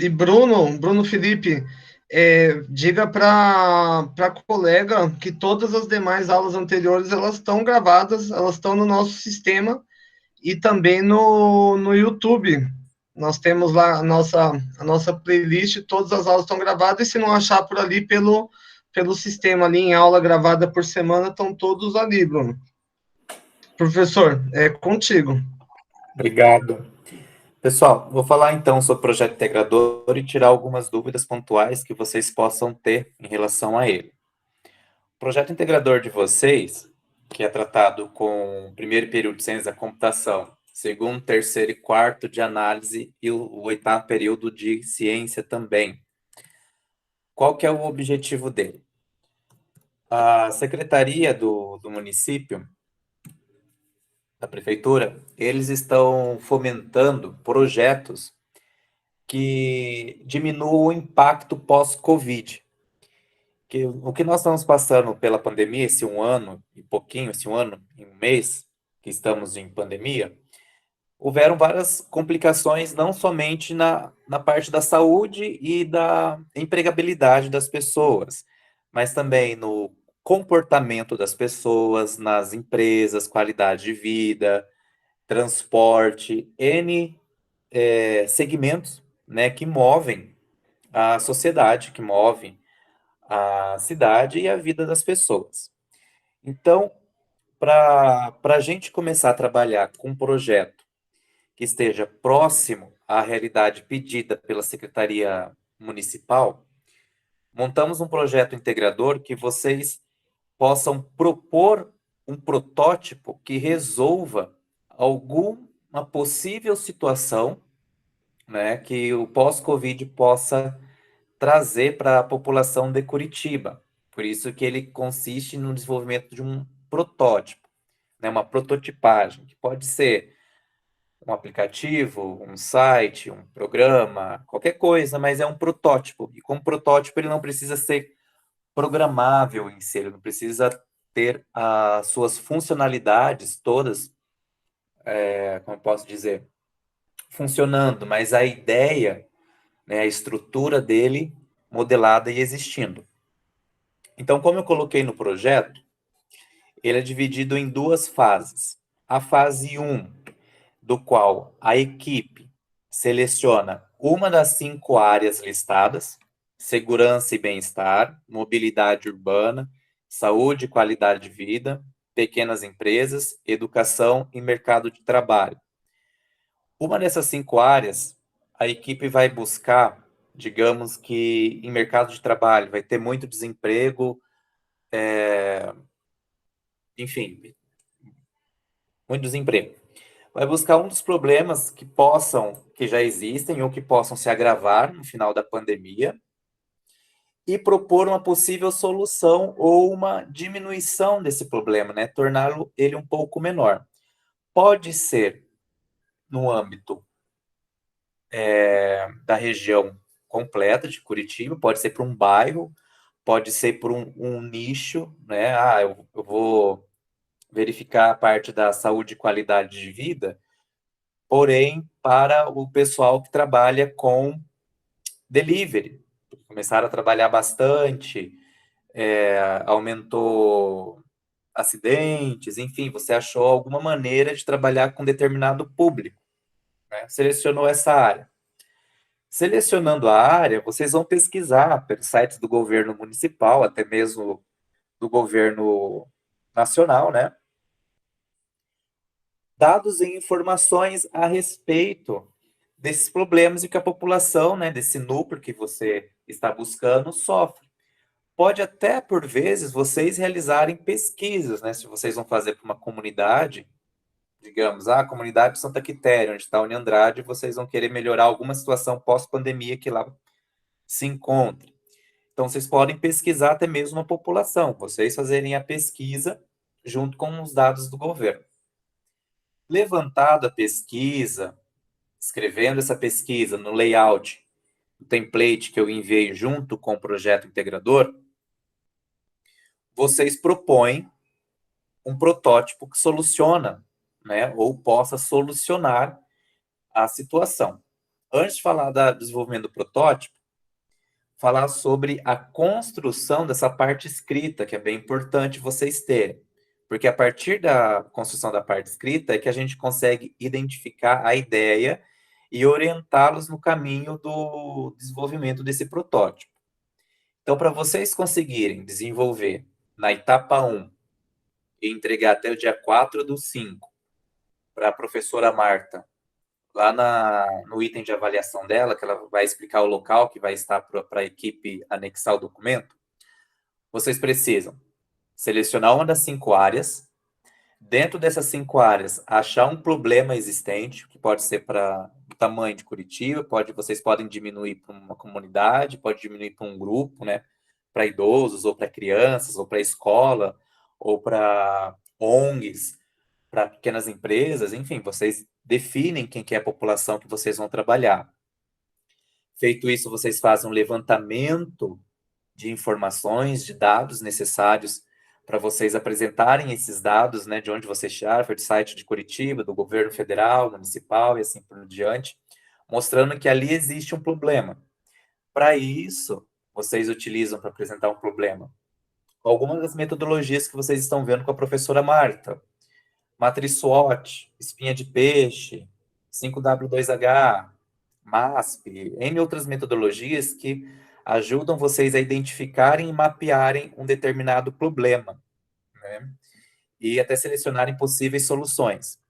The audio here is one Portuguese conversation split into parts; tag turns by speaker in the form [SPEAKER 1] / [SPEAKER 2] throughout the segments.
[SPEAKER 1] E Bruno Felipe, diga para a colega que todas as demais aulas anteriores elas estão gravadas, elas estão no nosso sistema e também no YouTube. Nós temos lá a nossa playlist, todas as aulas estão gravadas, e se não achar por ali pelo sistema ali em aula gravada por semana, estão todos ali, Bruno. Professor, é contigo.
[SPEAKER 2] Obrigado. Pessoal, vou falar então sobre o projeto integrador e tirar algumas dúvidas pontuais que vocês possam ter em relação a ele. O projeto integrador de vocês, que é tratado com o primeiro período de ciência da computação, segundo, terceiro e quarto de análise e o oitavo período de ciência também. Qual que é o objetivo dele? A secretaria do município, da prefeitura, eles estão fomentando projetos que diminuam o impacto pós-Covid. O que nós estamos passando pela pandemia, esse um ano e pouquinho, esse um ano e um mês que estamos em pandemia, houveram várias complicações, não somente na parte da saúde e da empregabilidade das pessoas, mas também no comportamento das pessoas, nas empresas, qualidade de vida, transporte, N segmentos, né, que movem a sociedade, que movem a cidade e a vida das pessoas. Então, para a gente começar a trabalhar com um projeto que esteja próximo à realidade pedida pela Secretaria Municipal, montamos um projeto integrador que vocês possam propor um protótipo que resolva alguma possível situação, né, que o pós-Covid possa trazer para a população de Curitiba. Por isso que ele consiste no desenvolvimento de um protótipo, né, uma prototipagem, que pode ser um aplicativo, um site, um programa, qualquer coisa, mas é um protótipo. E como protótipo, ele não precisa ser programável em si, ele não precisa ter as suas funcionalidades todas, como eu posso dizer, funcionando, mas a ideia, né, a estrutura dele modelada e existindo. Então, como eu coloquei no projeto, ele é dividido em duas fases. A fase 1, do qual a equipe seleciona uma das 5 áreas listadas: segurança e bem-estar, mobilidade urbana, saúde e qualidade de vida, pequenas empresas, educação e mercado de trabalho. Uma dessas 5 áreas, a equipe vai buscar, digamos que em mercado de trabalho, vai ter muito desemprego, enfim, muito desemprego. Vai buscar um dos problemas que já existem ou que possam se agravar no final da pandemia e propor uma possível solução ou uma diminuição desse problema, né? Torná-lo ele um pouco menor. Pode ser no âmbito da região completa de Curitiba, pode ser para um bairro, pode ser por um nicho, né? Eu vou verificar a parte da saúde e qualidade de vida, porém, para o pessoal que trabalha com delivery. Começaram a trabalhar bastante, aumentou acidentes, enfim, você achou alguma maneira de trabalhar com determinado público, né? Selecionou essa área. Selecionando a área, vocês vão pesquisar pelos sites do governo municipal, até mesmo do governo nacional, né? Dados e informações a respeito desses problemas e que a população, né, desse núcleo que você está buscando, sofre. Pode até, por vezes, vocês realizarem pesquisas, né? Se vocês vão fazer para uma comunidade, digamos, a comunidade Santa Quitéria, onde está a Uniandrade, vocês vão querer melhorar alguma situação pós-pandemia que lá se encontre. Então, vocês podem pesquisar até mesmo a população, vocês fazerem a pesquisa junto com os dados do governo. Levantada a pesquisa, escrevendo essa pesquisa no layout, o template que eu enviei junto com o projeto integrador, vocês propõem um protótipo que soluciona, né, ou possa solucionar a situação. Antes de falar do desenvolvimento do protótipo, falar sobre a construção dessa parte escrita, que é bem importante vocês terem. Porque a partir da construção da parte escrita é que a gente consegue identificar a ideia e orientá-los no caminho do desenvolvimento desse protótipo. Então, para vocês conseguirem desenvolver na etapa 1 e entregar até o dia 4/5 para a professora Marta, lá no item de avaliação dela, que ela vai explicar o local que vai estar para a equipe anexar o documento, vocês precisam selecionar uma das 5 áreas. Dentro dessas 5 áreas, achar um problema existente, que pode ser para o tamanho de Curitiba, vocês podem diminuir para uma comunidade, pode diminuir para um grupo, né? Para idosos, ou para crianças, ou para escola, ou para ONGs, para pequenas empresas, enfim, vocês definem quem que é a população que vocês vão trabalhar. Feito isso, vocês fazem um levantamento de informações, de dados necessários para vocês apresentarem esses dados, né, de onde vocês tiraram, foi do site de Curitiba, do governo federal, municipal e assim por diante, mostrando que ali existe um problema. Para isso, vocês utilizam para apresentar um problema algumas das metodologias que vocês estão vendo com a professora Marta. Matriz SWOT, espinha de peixe, 5W2H, MASP, N outras metodologias que ajudam vocês a identificarem e mapearem um determinado problema, né? E até selecionarem possíveis soluções.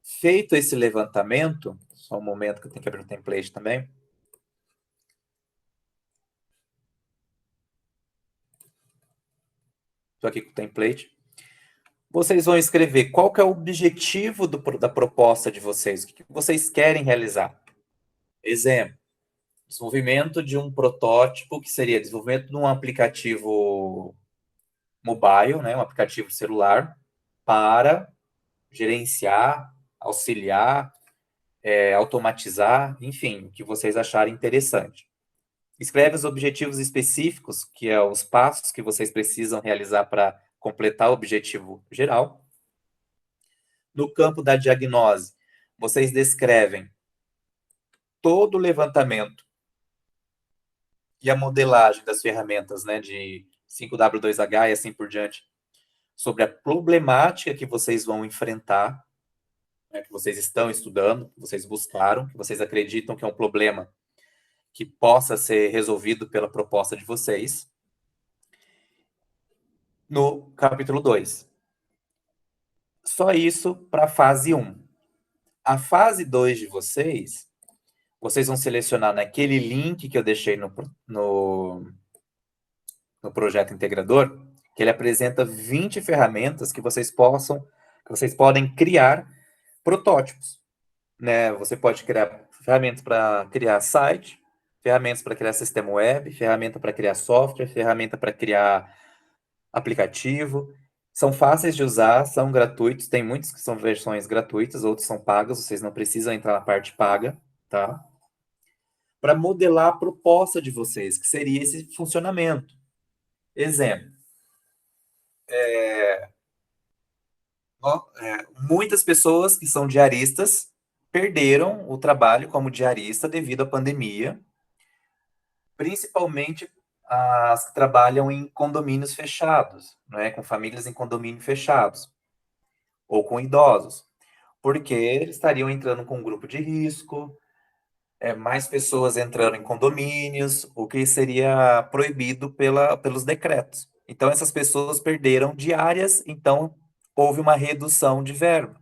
[SPEAKER 2] Feito esse levantamento, só um momento que eu tenho que abrir o template também. Estou aqui com o template. Vocês vão escrever qual que é o objetivo da proposta de vocês, o que vocês querem realizar. Exemplo, desenvolvimento de um protótipo, que seria desenvolvimento de um aplicativo mobile, né, um aplicativo celular, para gerenciar, auxiliar, automatizar, enfim, o que vocês acharem interessante. Escreve os objetivos específicos, que é os passos que vocês precisam realizar para completar o objetivo geral. No campo da diagnose, vocês descrevem todo o levantamento e a modelagem das ferramentas, né, de 5W2H e assim por diante, sobre a problemática que vocês vão enfrentar, né, que vocês estão estudando, que vocês buscaram, que vocês acreditam que é um problema que possa ser resolvido pela proposta de vocês. No capítulo 2. Só isso para a fase 1. A fase 2 de vocês vão selecionar naquele link que eu deixei no projeto integrador, que ele apresenta 20 ferramentas que vocês podem criar protótipos, né? Você pode criar ferramentas para criar site, ferramentas para criar sistema web, ferramenta para criar software, ferramenta para criar aplicativo. São fáceis de usar, são gratuitos, tem muitos que são versões gratuitas, outros são pagas, vocês não precisam entrar na parte paga, tá? Para modelar a proposta de vocês, que seria esse funcionamento. Exemplo, muitas pessoas que são diaristas perderam o trabalho como diarista devido à pandemia, principalmente as que trabalham em condomínios fechados, né, com famílias em condomínios fechados, ou com idosos, porque eles estariam entrando com um grupo de risco, mais pessoas entrando em condomínios, o que seria proibido pelos decretos. Então, essas pessoas perderam diárias, então houve uma redução de verba.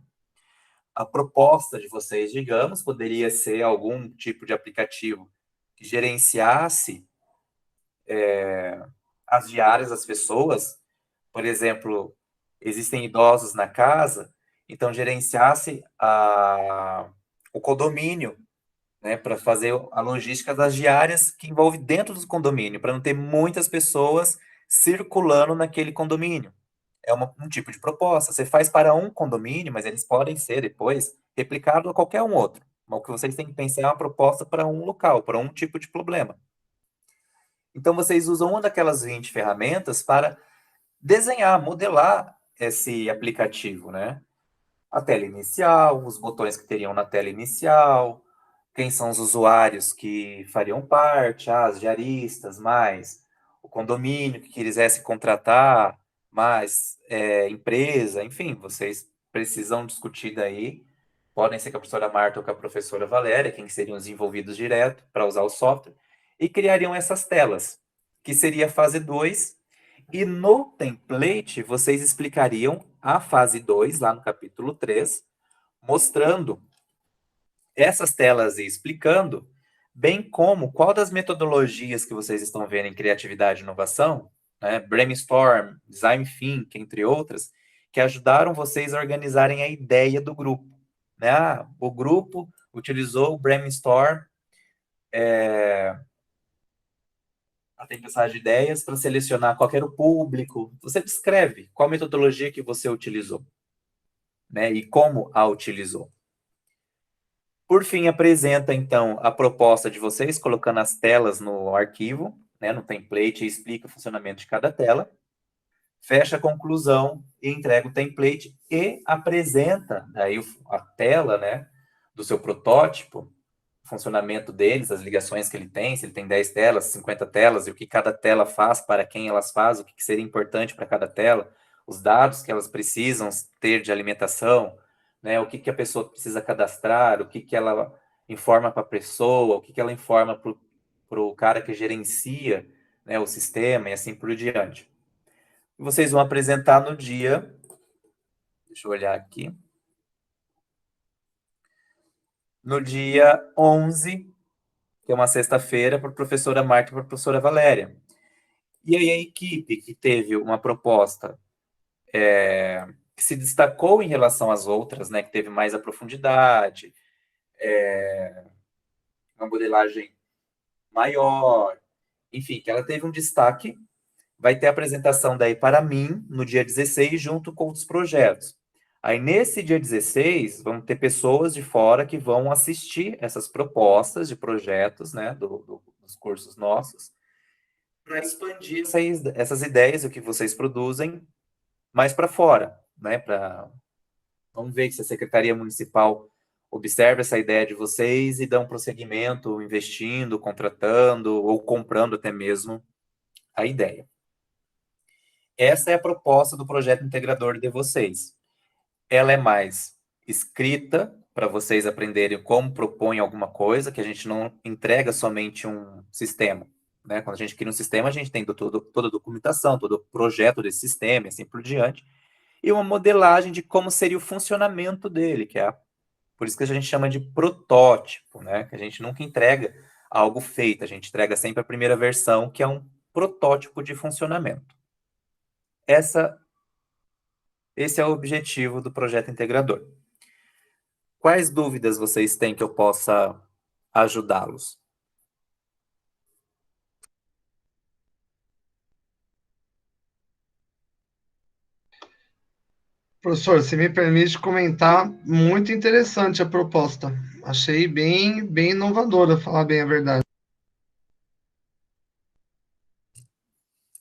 [SPEAKER 2] A proposta de vocês, digamos, poderia ser algum tipo de aplicativo que gerenciasse as diárias das pessoas. Por exemplo, existem idosos na casa, então gerenciasse o condomínio, né, para fazer a logística das diárias que envolve dentro do condomínio, para não ter muitas pessoas circulando naquele condomínio. É um tipo de proposta. Você faz para um condomínio, mas eles podem ser depois replicados a qualquer um outro. Mas o que vocês têm que pensar é uma proposta para um local, para um tipo de problema. Então, vocês usam uma daquelas 20 ferramentas para desenhar, modelar esse aplicativo, né? a tela inicial, os botões que teriam na tela inicial, quem são os usuários que fariam parte, as diaristas, mais o condomínio que quisesse contratar, mais empresa, enfim, vocês precisam discutir daí. Podem ser com a professora Marta ou com a professora Valéria, quem seriam os envolvidos direto para usar o software, e criariam essas telas, que seria a fase 2. E no template, vocês explicariam a fase 2 lá no capítulo 3, mostrando essas telas e explicando, bem como qual das metodologias que vocês estão vendo em criatividade e inovação, né, brainstorm, design thinking, entre outras, que ajudaram vocês a organizarem a ideia do grupo. Né? Ah, o grupo utilizou o brainstorm, a tempestade de ideias, para selecionar qual era o público. Você descreve qual metodologia que você utilizou, né, e como a utilizou. Por fim, apresenta, então, a proposta de vocês, colocando as telas no arquivo, né, no template, e explica o funcionamento de cada tela. Fecha a conclusão e entrega o template e apresenta daí a tela, né, do seu protótipo, o funcionamento deles, as ligações que ele tem, se ele tem 10 telas, 50 telas, e o que cada tela faz, para quem elas fazem, o que seria importante para cada tela, os dados que elas precisam ter de alimentação, né, o que a pessoa precisa cadastrar, o que ela informa para a pessoa, o que ela informa para o cara que gerencia, né, o sistema e assim por diante. E vocês vão apresentar no dia, deixa eu olhar aqui, no dia 11, que é uma sexta-feira, para a professora Marta e para a professora Valéria. E aí a equipe que teve uma proposta que se destacou em relação às outras, né, que teve mais a profundidade, uma modelagem maior, enfim, que ela teve um destaque, vai ter a apresentação daí para mim no dia 16, junto com os projetos. Aí, nesse dia 16, vão ter pessoas de fora que vão assistir essas propostas de projetos, né, dos cursos nossos, para expandir essas ideias, o que vocês produzem, mais para fora, né, vamos ver se a Secretaria Municipal observa essa ideia de vocês e dá um prosseguimento, investindo, contratando ou comprando até mesmo a ideia. Essa é a proposta do projeto integrador de vocês. Ela é mais escrita, para vocês aprenderem como propõe alguma coisa, que a gente não entrega somente um sistema. Né? Quando a gente cria um sistema, a gente tem toda a documentação, todo o projeto desse sistema e assim por diante, e uma modelagem de como seria o funcionamento dele, que é por isso que a gente chama de protótipo, né? Que a gente nunca entrega algo feito, a gente entrega sempre a primeira versão, que é um protótipo de funcionamento. Esse é o objetivo do projeto integrador. Quais dúvidas vocês têm que eu possa ajudá-los?
[SPEAKER 1] Professor, se me permite comentar, muito interessante a proposta. Achei bem inovadora, falar bem a verdade.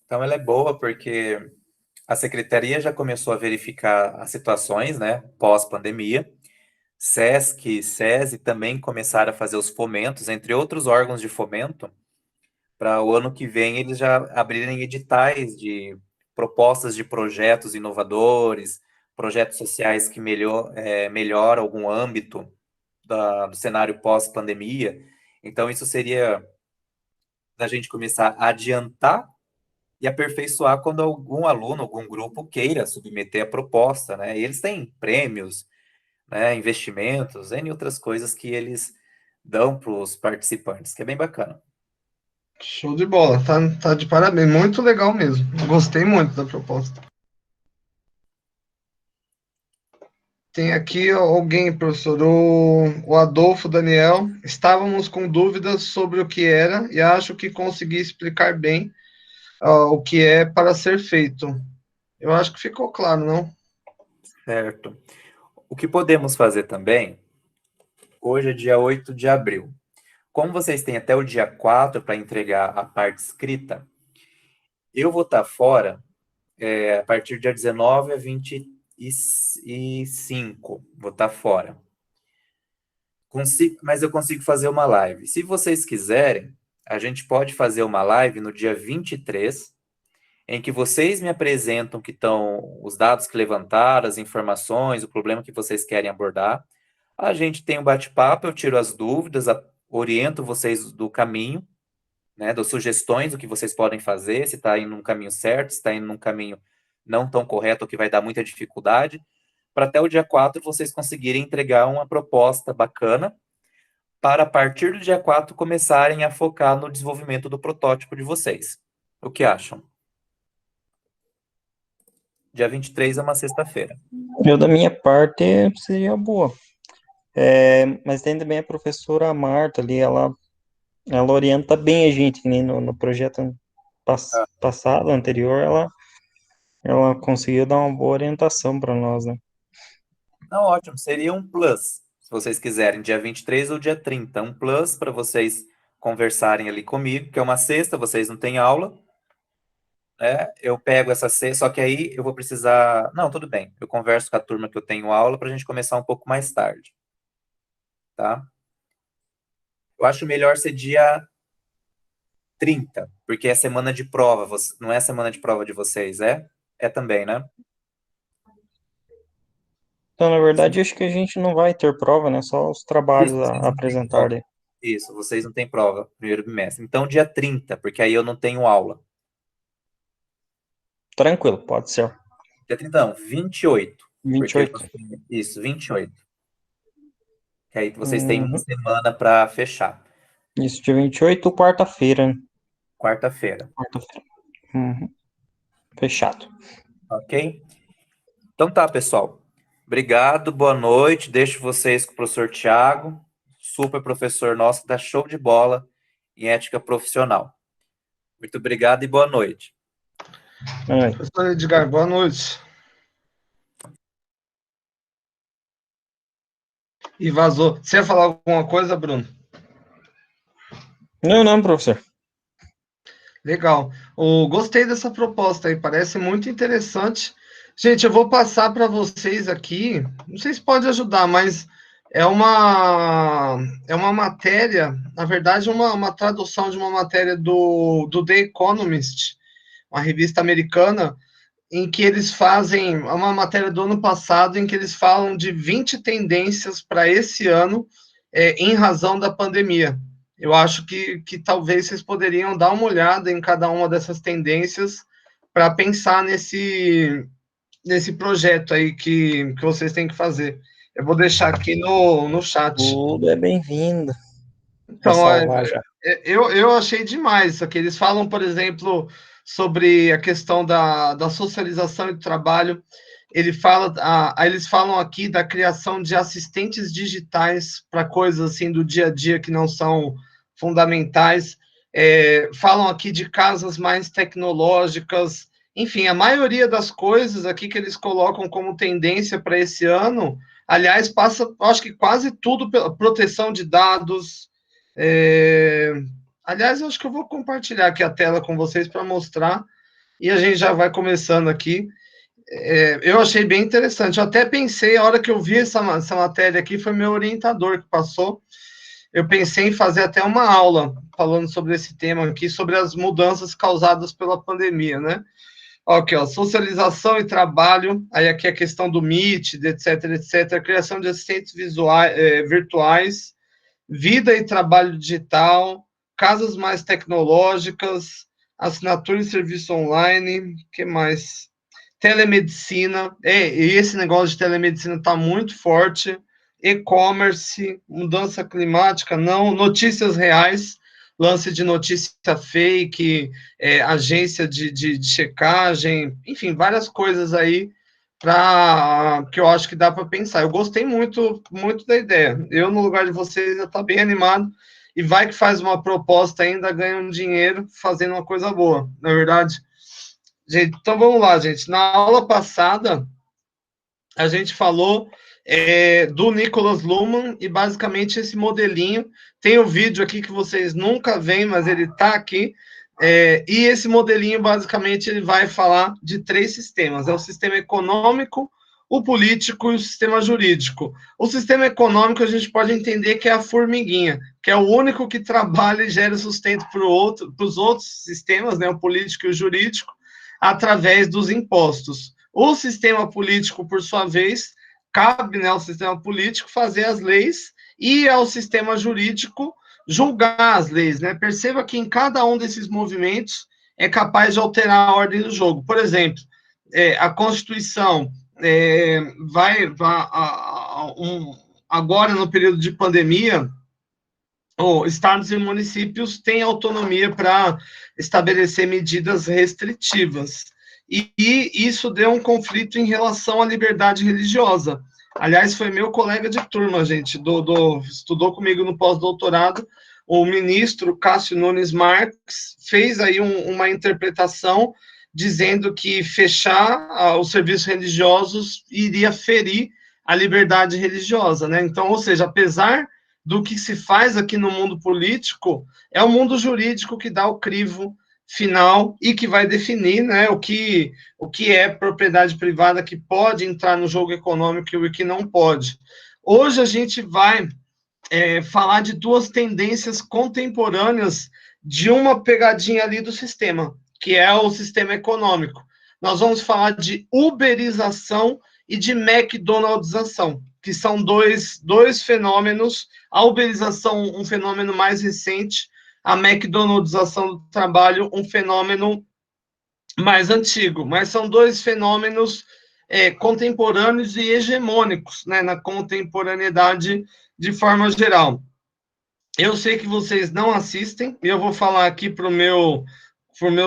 [SPEAKER 2] Então, ela é boa porque a secretaria já começou a verificar as situações, né, pós-pandemia. SESC, SESI também começaram a fazer os fomentos, entre outros órgãos de fomento, para o ano que vem eles já abrirem editais de propostas de projetos inovadores, projetos sociais que melhoram algum âmbito do cenário pós-pandemia. Então, isso seria da gente começar a adiantar e aperfeiçoar quando algum aluno, algum grupo queira submeter a proposta, né? E eles têm prêmios, né, investimentos, entre outras coisas que eles dão para os participantes, que é bem bacana.
[SPEAKER 1] Show de bola, tá de parabéns, muito legal mesmo. Gostei muito da proposta. Tem aqui alguém, professor, o Adolfo Daniel. Estávamos com dúvidas sobre o que era e acho que consegui explicar bem o que é para ser feito. Eu acho que ficou claro, não?
[SPEAKER 2] Certo. O que podemos fazer também, hoje é dia 8 de abril. Como vocês têm até o dia 4 para entregar a parte escrita, eu vou estar fora a partir do dia 19 a 20 5 vou estar fora. Mas eu consigo fazer uma live. Se vocês quiserem, a gente pode fazer uma live no dia 23, em que vocês me apresentam que estão os dados que levantaram, as informações, o problema que vocês querem abordar. A gente tem um bate-papo, eu tiro as dúvidas, oriento vocês do caminho, né, das sugestões do que vocês podem fazer, se está indo num caminho certo, se está indo num caminho não tão correto, ou que vai dar muita dificuldade, para até o dia 4 vocês conseguirem entregar uma proposta bacana, para a partir do dia 4 começarem a focar no desenvolvimento do protótipo de vocês. O que acham? Dia 23 é uma sexta-feira.
[SPEAKER 3] Eu, da minha parte, seria boa. Mas tem também a professora Marta ali, ela orienta bem a gente, né? No projeto passado, anterior, ela conseguiu dar uma boa orientação para nós, né?
[SPEAKER 2] Não, ótimo, seria um plus, se vocês quiserem, dia 23 ou dia 30, um plus para vocês conversarem ali comigo, que é uma sexta, vocês não têm aula, né? Eu pego essa sexta, só que aí eu vou precisar... Não, tudo bem, eu converso com a turma que eu tenho aula para a gente começar um pouco mais tarde, tá? Eu acho melhor ser dia 30, porque é semana de prova, não é semana de prova de vocês, é? É também, né?
[SPEAKER 3] Então, na verdade, acho que a gente não vai ter prova, né? Só os trabalhos
[SPEAKER 2] Isso, vocês
[SPEAKER 3] a
[SPEAKER 2] não têm
[SPEAKER 3] apresentar
[SPEAKER 2] prova.
[SPEAKER 3] ali.
[SPEAKER 2] Isso, vocês não têm prova, primeiro bimestre. Então, dia 30, porque aí eu não tenho aula.
[SPEAKER 3] Tranquilo, pode ser.
[SPEAKER 2] Dia 30 não, 28.
[SPEAKER 3] 28.
[SPEAKER 2] Isso, 28. Que aí vocês têm uma
[SPEAKER 3] Uhum.
[SPEAKER 2] semana para fechar.
[SPEAKER 3] Isso, dia 28, quarta-feira, né?
[SPEAKER 2] Quarta-feira.
[SPEAKER 3] Quarta-feira. Uhum. Fechado.
[SPEAKER 2] Ok? Então tá, pessoal. Obrigado, boa noite. Deixo vocês com o professor Tiago, super professor nosso, que dá show de bola em ética profissional. Muito obrigado e boa noite.
[SPEAKER 1] Professor Edgar, boa noite. E vazou. Você ia falar alguma coisa, Bruno?
[SPEAKER 3] Não, professor.
[SPEAKER 1] Legal. Gostei dessa proposta aí, parece muito interessante. Gente, eu vou passar para vocês aqui, não sei se pode ajudar, mas é uma matéria, na verdade, uma tradução de uma matéria do The Economist, uma revista americana, em que eles fazem uma matéria do ano passado, em que eles falam de 20 tendências para esse ano, em razão da pandemia. Eu acho que talvez vocês poderiam dar uma olhada em cada uma dessas tendências para pensar nesse projeto aí que vocês têm que fazer. Eu vou deixar aqui no chat.
[SPEAKER 3] Tudo é bem-vindo.
[SPEAKER 1] Então,
[SPEAKER 3] Salvar já.
[SPEAKER 1] eu achei demais isso aqui. Eles falam, por exemplo, sobre a questão da socialização e do trabalho. Eles falam aqui da criação de assistentes digitais para coisas assim do dia a dia que não são fundamentais. Falam aqui de casas mais tecnológicas. Enfim, a maioria das coisas aqui que eles colocam como tendência para esse ano, aliás, passa, acho que quase tudo pela proteção de dados. Aliás, eu acho que eu vou compartilhar aqui a tela com vocês para mostrar, e a gente já vai começando aqui. Eu achei bem interessante. Eu até pensei, a hora que eu vi essa matéria aqui, foi meu orientador que passou. Eu pensei em fazer até uma aula falando sobre esse tema aqui, sobre as mudanças causadas pela pandemia, né? Aqui, ó, socialização e trabalho, aí aqui a questão do Meet, etc., criação de assistentes virtuais, vida e trabalho digital, casas mais tecnológicas, assinatura e serviço online, que mais? Telemedicina, e esse negócio de telemedicina está muito forte, e-commerce, mudança climática, não, notícias reais, lance de notícia fake, agência de checagem, enfim, várias coisas aí que eu acho que dá para pensar. Eu gostei muito, muito da ideia. Eu, no lugar de vocês, já estou bem animado, e vai que faz uma proposta ainda, ganha um dinheiro fazendo uma coisa boa, não é verdade? Gente, então vamos lá, gente. Na aula passada, a gente falou do Nicholas Luhmann e basicamente esse modelinho. Tem um vídeo aqui que vocês nunca veem, mas ele está aqui. E esse modelinho, basicamente, ele vai falar de 3 sistemas. É o sistema econômico, o político e o sistema jurídico. O sistema econômico a gente pode entender que é a formiguinha, que é o único que trabalha e gera sustento para os outros sistemas, né, o político e o jurídico, através dos impostos. O sistema político, por sua vez, cabe, né, ao sistema político fazer as leis e ao sistema jurídico julgar as leis, né? Perceba que em cada um desses movimentos é capaz de alterar a ordem do jogo. Por exemplo, a Constituição agora no período de pandemia, estados e municípios têm autonomia para estabelecer medidas restritivas. E isso deu um conflito em relação à liberdade religiosa. Aliás, foi meu colega de turma, gente, estudou comigo no pós-doutorado, o ministro Cássio Nunes Marques fez aí uma interpretação dizendo que fechar os serviços religiosos iria ferir a liberdade religiosa, né? Então, ou seja, apesar do que se faz aqui no mundo político, é o mundo jurídico que dá o crivo final e que vai definir, né, o que é propriedade privada, que pode entrar no jogo econômico e o que não pode. Hoje a gente vai falar de duas tendências contemporâneas de uma pegadinha ali do sistema, que é o sistema econômico. Nós vamos falar de uberização e de McDonaldização, que são dois fenômenos. A uberização, um fenômeno mais recente, a McDonaldização do trabalho, um fenômeno mais antigo, mas são dois fenômenos contemporâneos e hegemônicos, né, na contemporaneidade de forma geral. Eu sei que vocês não assistem, e eu vou falar aqui para o meu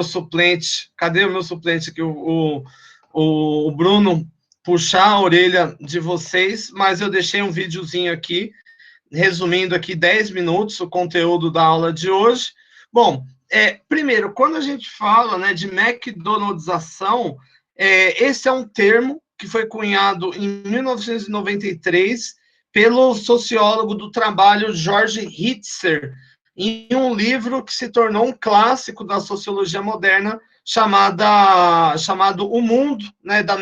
[SPEAKER 1] suplente. Cadê o meu suplente aqui? O Bruno puxar a orelha de vocês, mas eu deixei um videozinho aqui, resumindo aqui 10 minutos o conteúdo da aula de hoje. Bom, primeiro, quando a gente fala, né, de McDonaldização, esse é um termo que foi cunhado em 1993 pelo sociólogo do trabalho George Hitzer, em um livro que se tornou um clássico da sociologia moderna, chamado O Mundo, né, da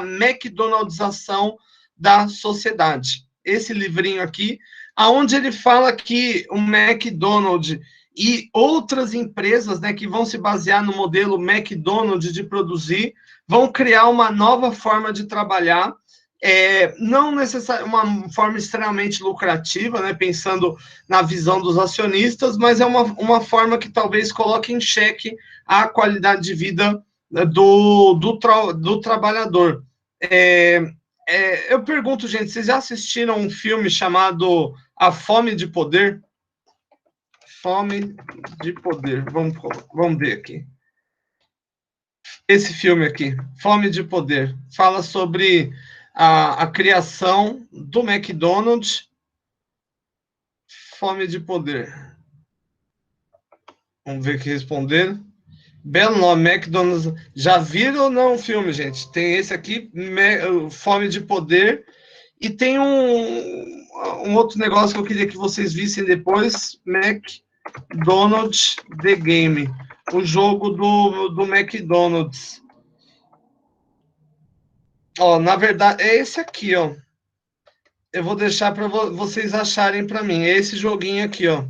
[SPEAKER 1] McDonaldização da sociedade. Esse livrinho aqui, aonde ele fala que o McDonald's e outras empresas, né, que vão se basear no modelo McDonald's de produzir, vão criar uma nova forma de trabalhar, não necessariamente uma forma extremamente lucrativa, né, pensando na visão dos acionistas, mas é uma forma que talvez coloque em xeque a qualidade de vida do trabalhador. Eu pergunto, gente, vocês já assistiram um filme chamado A Fome de Poder? Fome de Poder. Vamos ver aqui. Esse filme aqui, Fome de Poder, fala sobre a criação do McDonald's. Fome de Poder. Vamos ver o que responderam. Belo nome, McDonald's. Já viram ou não o filme, gente? Tem esse aqui, Fome de Poder, e tem um outro negócio que eu queria que vocês vissem depois, McDonald's The Game, o jogo do McDonald's. Ó, na verdade, é esse aqui, ó. Eu vou deixar para vocês acharem para mim. É esse joguinho aqui, ó.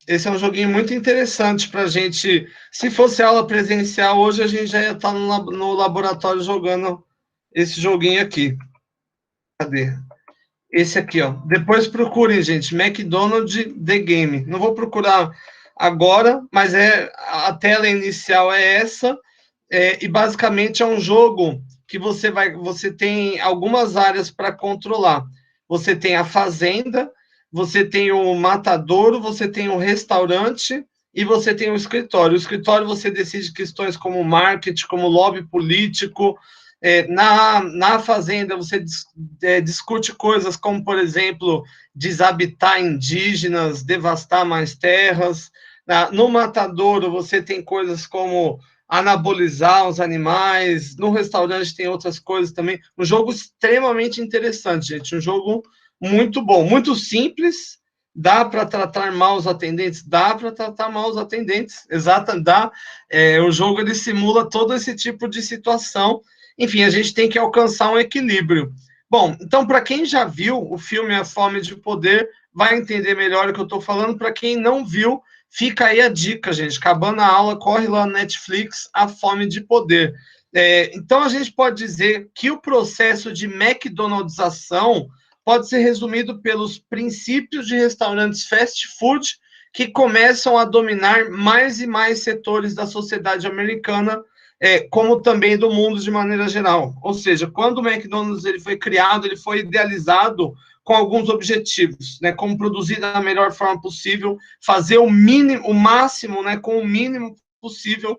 [SPEAKER 1] Esse é um joguinho muito interessante para a gente. Se fosse aula presencial, hoje a gente já ia estar no laboratório jogando esse joguinho aqui. Cadê? Esse aqui, ó. Depois procurem, gente. McDonald's The Game. Não vou procurar agora, mas a tela inicial é essa. E basicamente é um jogo que você tem algumas áreas para controlar. Você tem a fazenda, você tem o matadouro, você tem o restaurante e você tem o escritório. O escritório você decide questões como marketing, como lobby político. Na fazenda você discute coisas como, por exemplo, desabitar indígenas, devastar mais terras. No matadouro você tem coisas como anabolizar os animais. No restaurante tem outras coisas também. Um jogo extremamente interessante, gente. Um jogo muito bom, muito simples. Dá para tratar mal os atendentes? Dá para tratar mal os atendentes. Exato, dá. O jogo ele simula todo esse tipo de situação. enfim, a gente tem que alcançar um equilíbrio. Bom, então, para quem já viu o filme A Fome de Poder, vai entender melhor o que eu estou falando. Para quem não viu, fica aí a dica, gente. Acabando a aula, corre lá no Netflix, A Fome de Poder. Então, a gente pode dizer que o processo de McDonaldização pode ser resumido pelos princípios de restaurantes fast food que começam a dominar mais e mais setores da sociedade americana, como também do mundo de maneira geral. Ou seja, quando o McDonald's ele foi criado, ele foi idealizado com alguns objetivos, né, como produzir da melhor forma possível, fazer o mínimo, o máximo, né, com o mínimo possível,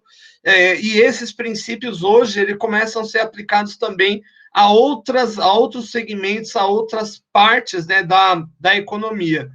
[SPEAKER 1] e esses princípios hoje eles começam a ser aplicados também a outros segmentos, a outras partes, né, da economia.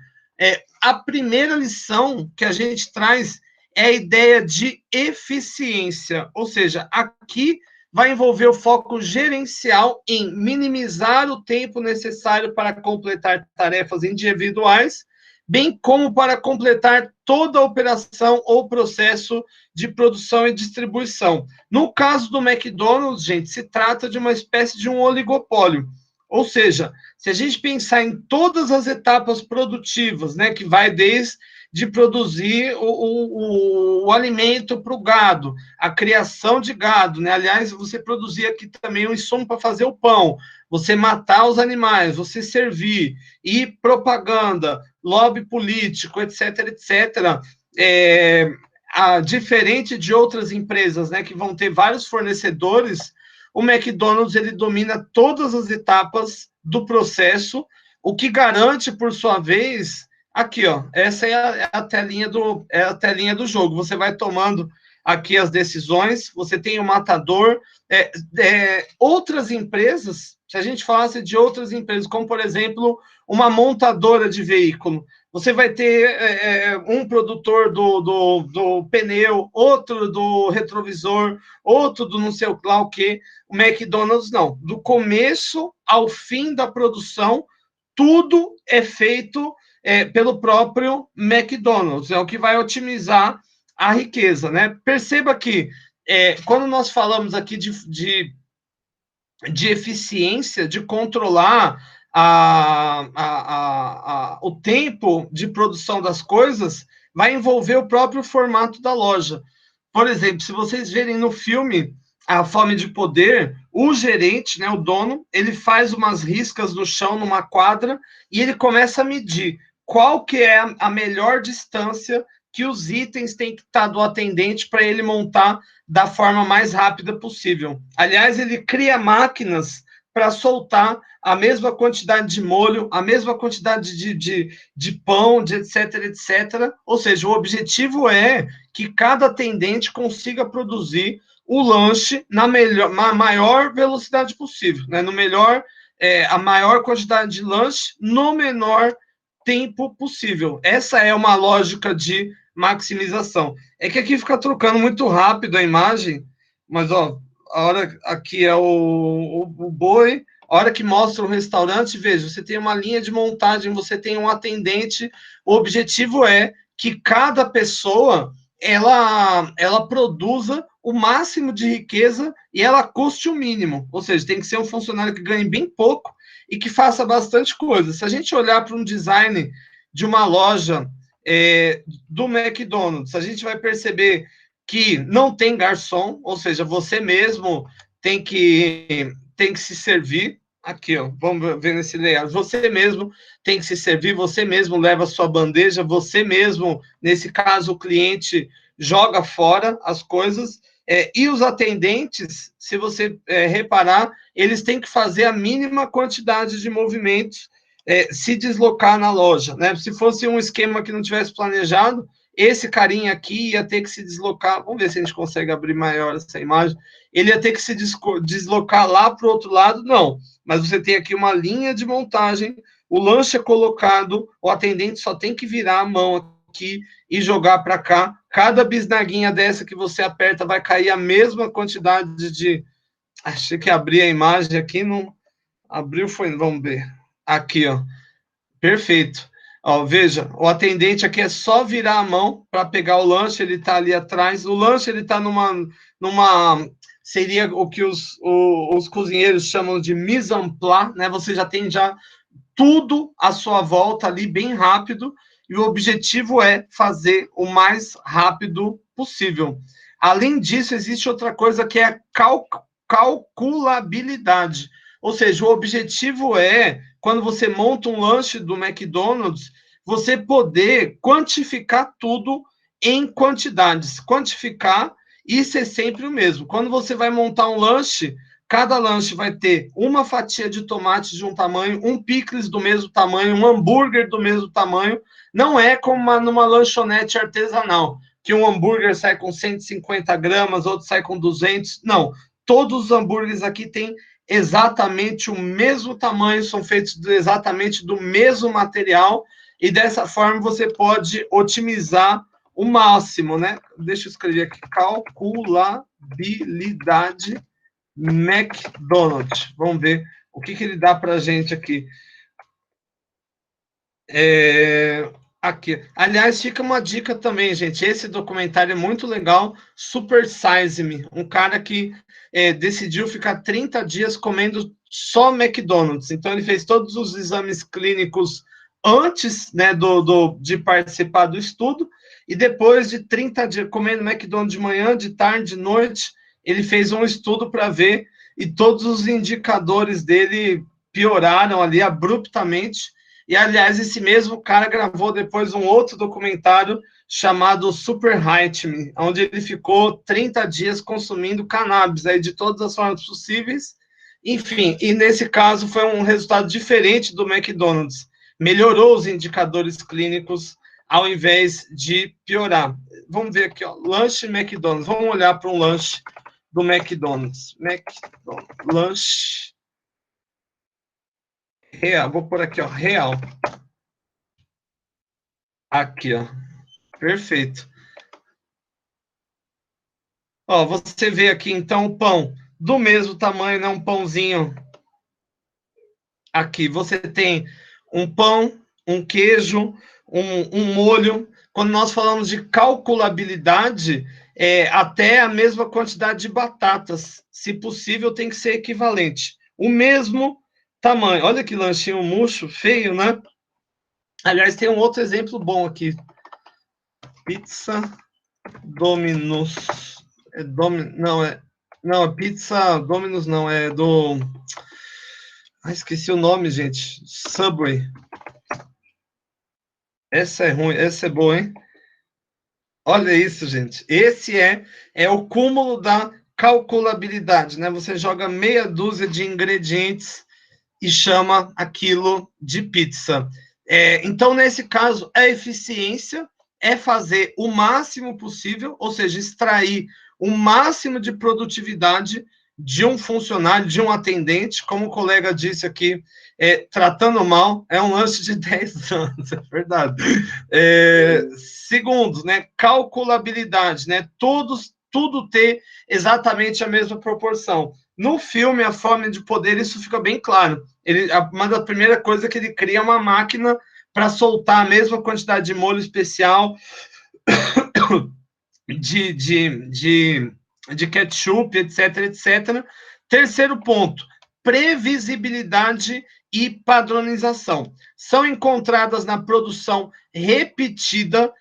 [SPEAKER 1] A primeira lição que a gente traz é a ideia de eficiência, ou seja, aqui vai envolver o foco gerencial em minimizar o tempo necessário para completar tarefas individuais, bem como para completar toda a operação ou processo de produção e distribuição. No caso do McDonald's, gente, se trata de uma espécie de um oligopólio. Ou seja, se a gente pensar em todas as etapas produtivas, né, que vai desde de produzir o alimento para o gado, a criação de gado, né? Aliás, você produzir aqui também um insumo para fazer o pão, você matar os animais, você servir, e propaganda, lobby político, etc., etc., diferente de outras empresas, né, que vão ter vários fornecedores, o McDonald's ele domina todas as etapas do processo, o que garante, por sua vez, aqui, ó, essa é a telinha do jogo. Você vai tomando aqui as decisões, você tem o matador. Outras empresas, se a gente falasse de outras empresas, como, por exemplo, uma montadora de veículo, você vai ter um produtor do pneu, outro do retrovisor, outro do não sei lá o que. O McDonald's não. Do começo ao fim da produção, tudo é feito pelo próprio McDonald's. É o que vai otimizar a riqueza, né? Perceba que quando nós falamos aqui de eficiência, de controlar o tempo de produção das coisas, vai envolver o próprio formato da loja. Por exemplo, se vocês verem no filme A Fome de Poder, o gerente, né, o dono, ele faz umas riscas no chão, numa quadra, e ele começa a medir qual que é a melhor distância que os itens têm que estar do atendente para ele montar da forma mais rápida possível. Aliás, ele cria máquinas para soltar a mesma quantidade de molho, a mesma quantidade de pão, de etc, etc. Ou seja, o objetivo é que cada atendente consiga produzir o lanche na maior velocidade possível, né? A maior quantidade de lanche no menor tempo possível. Essa é uma lógica de maximização. É que aqui fica trocando muito rápido a imagem, mas ó, a hora aqui é o boi, a hora que mostra o restaurante, veja, você tem uma linha de montagem, você tem um atendente, o objetivo é que cada pessoa ela produza o máximo de riqueza e ela custe o mínimo, ou seja, tem que ser um funcionário que ganhe bem pouco e que faça bastante coisa. Se a gente olhar para um design de uma loja do McDonald's, a gente vai perceber que não tem garçom, ou seja, você mesmo tem que se servir. Aqui, ó, vamos ver nesse layout. Você mesmo tem que se servir, você mesmo leva a sua bandeja, você mesmo, nesse caso, o cliente joga fora as coisas, e os atendentes, se você reparar, eles têm que fazer a mínima quantidade de movimentos, se deslocar na loja, né? Se fosse um esquema que não tivesse planejado, esse carinha aqui ia ter que se deslocar, vamos ver se a gente consegue abrir maior essa imagem, ele ia ter que se deslocar lá para o outro lado, não, mas você tem aqui uma linha de montagem, o lanche é colocado, o atendente só tem que virar a mão aqui e jogar para cá, cada bisnaguinha dessa que você aperta vai cair a mesma quantidade de... Achei que abri a imagem aqui, não abriu, vamos ver, aqui, ó, perfeito. Ó, veja, o atendente aqui é só virar a mão para pegar o lanche, ele está ali atrás. O lanche ele está numa seria o que os cozinheiros chamam de mise en place, né? Você já tem tudo à sua volta ali bem rápido, e o objetivo é fazer o mais rápido possível. Além disso, existe outra coisa que é a calculabilidade. Ou seja, o objetivo é, quando você monta um lanche do McDonald's, você poder quantificar tudo em quantidades. Quantificar e ser sempre o mesmo. Quando você vai montar um lanche, cada lanche vai ter uma fatia de tomate de um tamanho, um picles do mesmo tamanho, um hambúrguer do mesmo tamanho. Não é como numa lanchonete artesanal, que um hambúrguer sai com 150 gramas, outro sai com 200. Não, todos os hambúrgueres aqui têm exatamente o mesmo tamanho, são feitos exatamente do mesmo material, e dessa forma você pode otimizar o máximo, né? Deixa eu escrever aqui, calculabilidade McDonald's. Vamos ver o que ele dá para a gente aqui. Aqui. Aliás, fica uma dica também, gente. Esse documentário é muito legal. Super Size Me. Um cara que decidiu ficar 30 dias comendo só McDonald's. Então, ele fez todos os exames clínicos antes, né, de participar do estudo. E depois de 30 dias comendo McDonald's de manhã, de tarde, de noite, ele fez um estudo para ver, e todos os indicadores dele pioraram ali abruptamente. E, aliás, esse mesmo cara gravou depois um outro documentário chamado Super Height Me, onde ele ficou 30 dias consumindo cannabis aí de todas as formas possíveis. Enfim, e nesse caso foi um resultado diferente do McDonald's. Melhorou os indicadores clínicos ao invés de piorar. Vamos ver aqui, ó, lanche McDonald's. Vamos olhar para um lanche do McDonald's. Lanche real. Vou pôr aqui, ó, real. Aqui, ó. Perfeito. Ó, você vê aqui, então, o pão do mesmo tamanho, né? Um pãozinho. Aqui, você tem um pão, um queijo, um molho. Quando nós falamos de calculabilidade, até a mesma quantidade de batatas. Se possível, tem que ser equivalente. O mesmo tamanho. Olha que lanchinho murcho, feio, né? Aliás, tem um outro exemplo bom aqui. Pizza Domino's. Não, pizza Domino's não, é do... esqueci o nome, gente. Subway. Essa é ruim, essa é boa, hein? Olha isso, gente. Esse é o cúmulo da calculabilidade, né? Você joga meia dúzia de ingredientes e chama aquilo de pizza. Então, nesse caso, a eficiência é fazer o máximo possível, ou seja, extrair o máximo de produtividade de um funcionário, de um atendente, como o colega disse aqui, tratando mal, é um lanche de 10 anos, é verdade. Segundo, né, calculabilidade, né, tudo ter exatamente a mesma proporção. No filme, A Fome de Poder, isso fica bem claro. Uma das primeiras coisas é que ele cria uma máquina para soltar a mesma quantidade de molho especial, de ketchup, etc, etc. Terceiro ponto, previsibilidade e padronização. São encontradas na produção repetitiva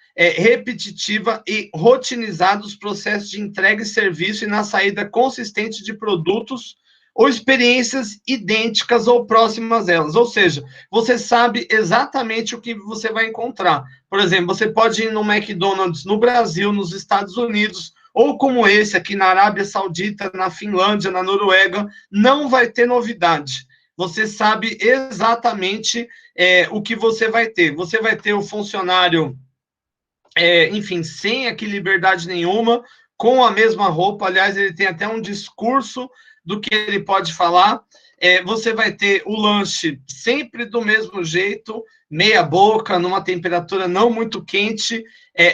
[SPEAKER 1] e rotinizada os processos de entrega e serviço, e na saída consistente de produtos ou experiências idênticas ou próximas delas. Ou seja, você sabe exatamente o que você vai encontrar. Por exemplo, você pode ir no McDonald's no Brasil, nos Estados Unidos, ou como esse aqui na Arábia Saudita, na Finlândia, na Noruega, não vai ter novidade. Você sabe exatamente o que você vai ter. Você vai ter o funcionário, enfim, sem aqui liberdade nenhuma, com a mesma roupa. Aliás, ele tem até um discurso do que ele pode falar. Você vai ter o lanche sempre do mesmo jeito, meia boca, numa temperatura não muito quente.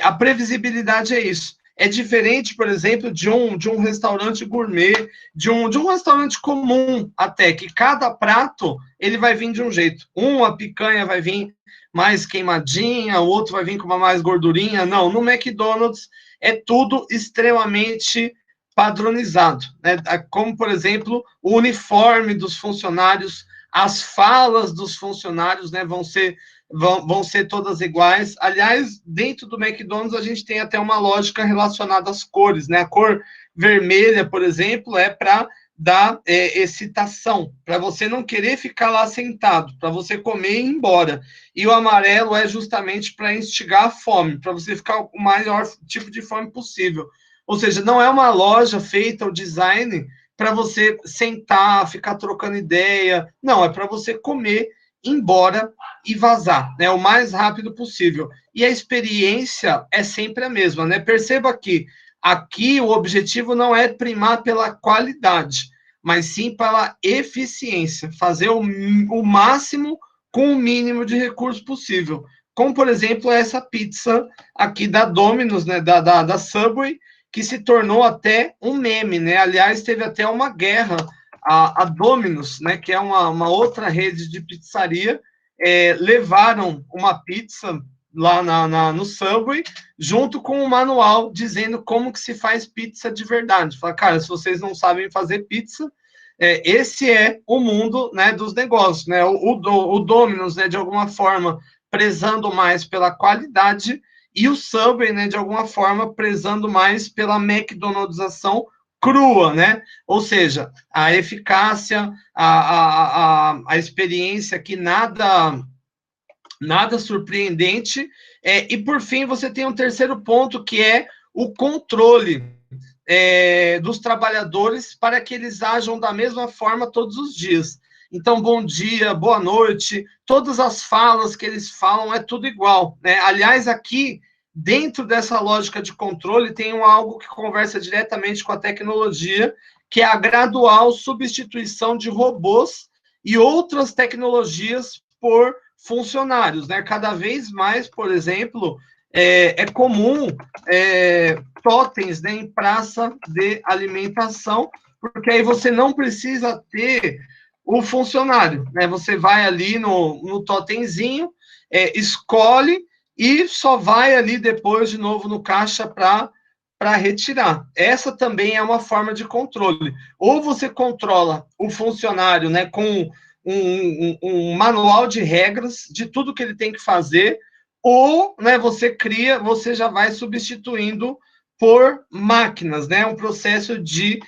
[SPEAKER 1] A previsibilidade é isso. É diferente, por exemplo, de um restaurante gourmet, de um restaurante comum até, que cada prato ele vai vir de um jeito. A picanha vai vir mais queimadinha, o outro vai vir com uma mais gordurinha. Não, no McDonald's é tudo extremamente padronizado, né? Como, por exemplo, o uniforme dos funcionários, as falas dos funcionários, né, vão ser todas iguais. Aliás, dentro do McDonald's, a gente tem até uma lógica relacionada às cores, né? A cor vermelha, por exemplo, é para dar excitação, para você não querer ficar lá sentado, para você comer e ir embora. E o amarelo é justamente para instigar a fome, para você ficar com o maior tipo de fome possível. Ou seja, não é uma loja feita, o design, para você sentar, ficar trocando ideia. Não, é para você comer, ir embora e vazar, né? O mais rápido possível. E a experiência é sempre a mesma, né? Perceba que aqui o objetivo não é primar pela qualidade, mas sim pela eficiência, fazer o máximo com o mínimo de recurso possível. Como, por exemplo, essa pizza aqui da Domino's, né, da Subway, que se tornou até um meme, né? Aliás, teve até uma guerra. A Domino's, né, que é uma outra rede de pizzaria, levaram uma pizza lá no Subway, junto com um manual dizendo como que se faz pizza de verdade. Fala, cara, se vocês não sabem fazer pizza, esse é o mundo, né, dos negócios, né? O Domino's, né, de alguma forma, prezando mais pela qualidade, e o Subway, né, de alguma forma, prezando mais pela McDonaldização crua, né? Ou seja, a eficácia, a experiência que nada surpreendente. E, por fim, você tem um terceiro ponto, que é o controle dos trabalhadores para que eles ajam da mesma forma todos os dias. Então, bom dia, boa noite, todas as falas que eles falam é tudo igual, né? Aliás, aqui, dentro dessa lógica de controle, tem algo que conversa diretamente com a tecnologia, que é a gradual substituição de robôs e outras tecnologias por funcionários, né? Cada vez mais, por exemplo, é comum totens, né, em praça de alimentação, porque aí você não precisa ter o funcionário, né? Você vai ali no totemzinho, escolhe e só vai ali depois de novo no caixa para retirar. Essa também é uma forma de controle. Ou você controla o funcionário, né, com um manual de regras de tudo que ele tem que fazer, ou, né, você já vai substituindo por máquinas, né, um processo de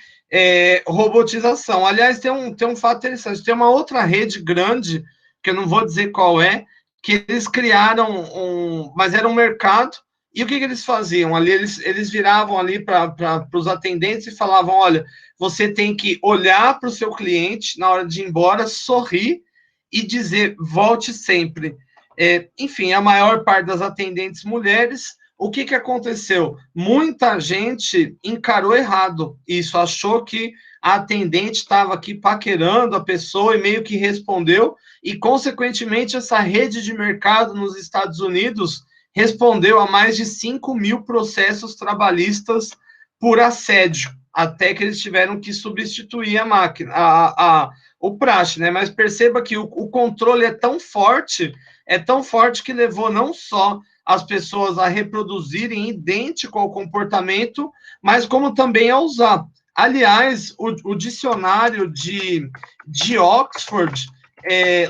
[SPEAKER 1] robotização. Aliás, tem um fato interessante, tem uma outra rede grande, que eu não vou dizer qual é, que eles criaram mas era um mercado, e o que eles faziam? Ali eles viravam ali para os atendentes e falavam, olha, você tem que olhar para o seu cliente na hora de ir embora, sorrir e dizer, volte sempre. Enfim, a maior parte das atendentes mulheres, o que aconteceu? Muita gente encarou errado isso, achou que a atendente estava aqui paquerando a pessoa e meio que respondeu, e, consequentemente, essa rede de mercado nos Estados Unidos respondeu a mais de 5.000 processos trabalhistas por assédio, até que eles tiveram que substituir a máquina, o praxe, né? Mas perceba que o controle é tão forte que levou não só as pessoas a reproduzirem idêntico ao comportamento, mas como também a usar. Aliás, o dicionário de Oxford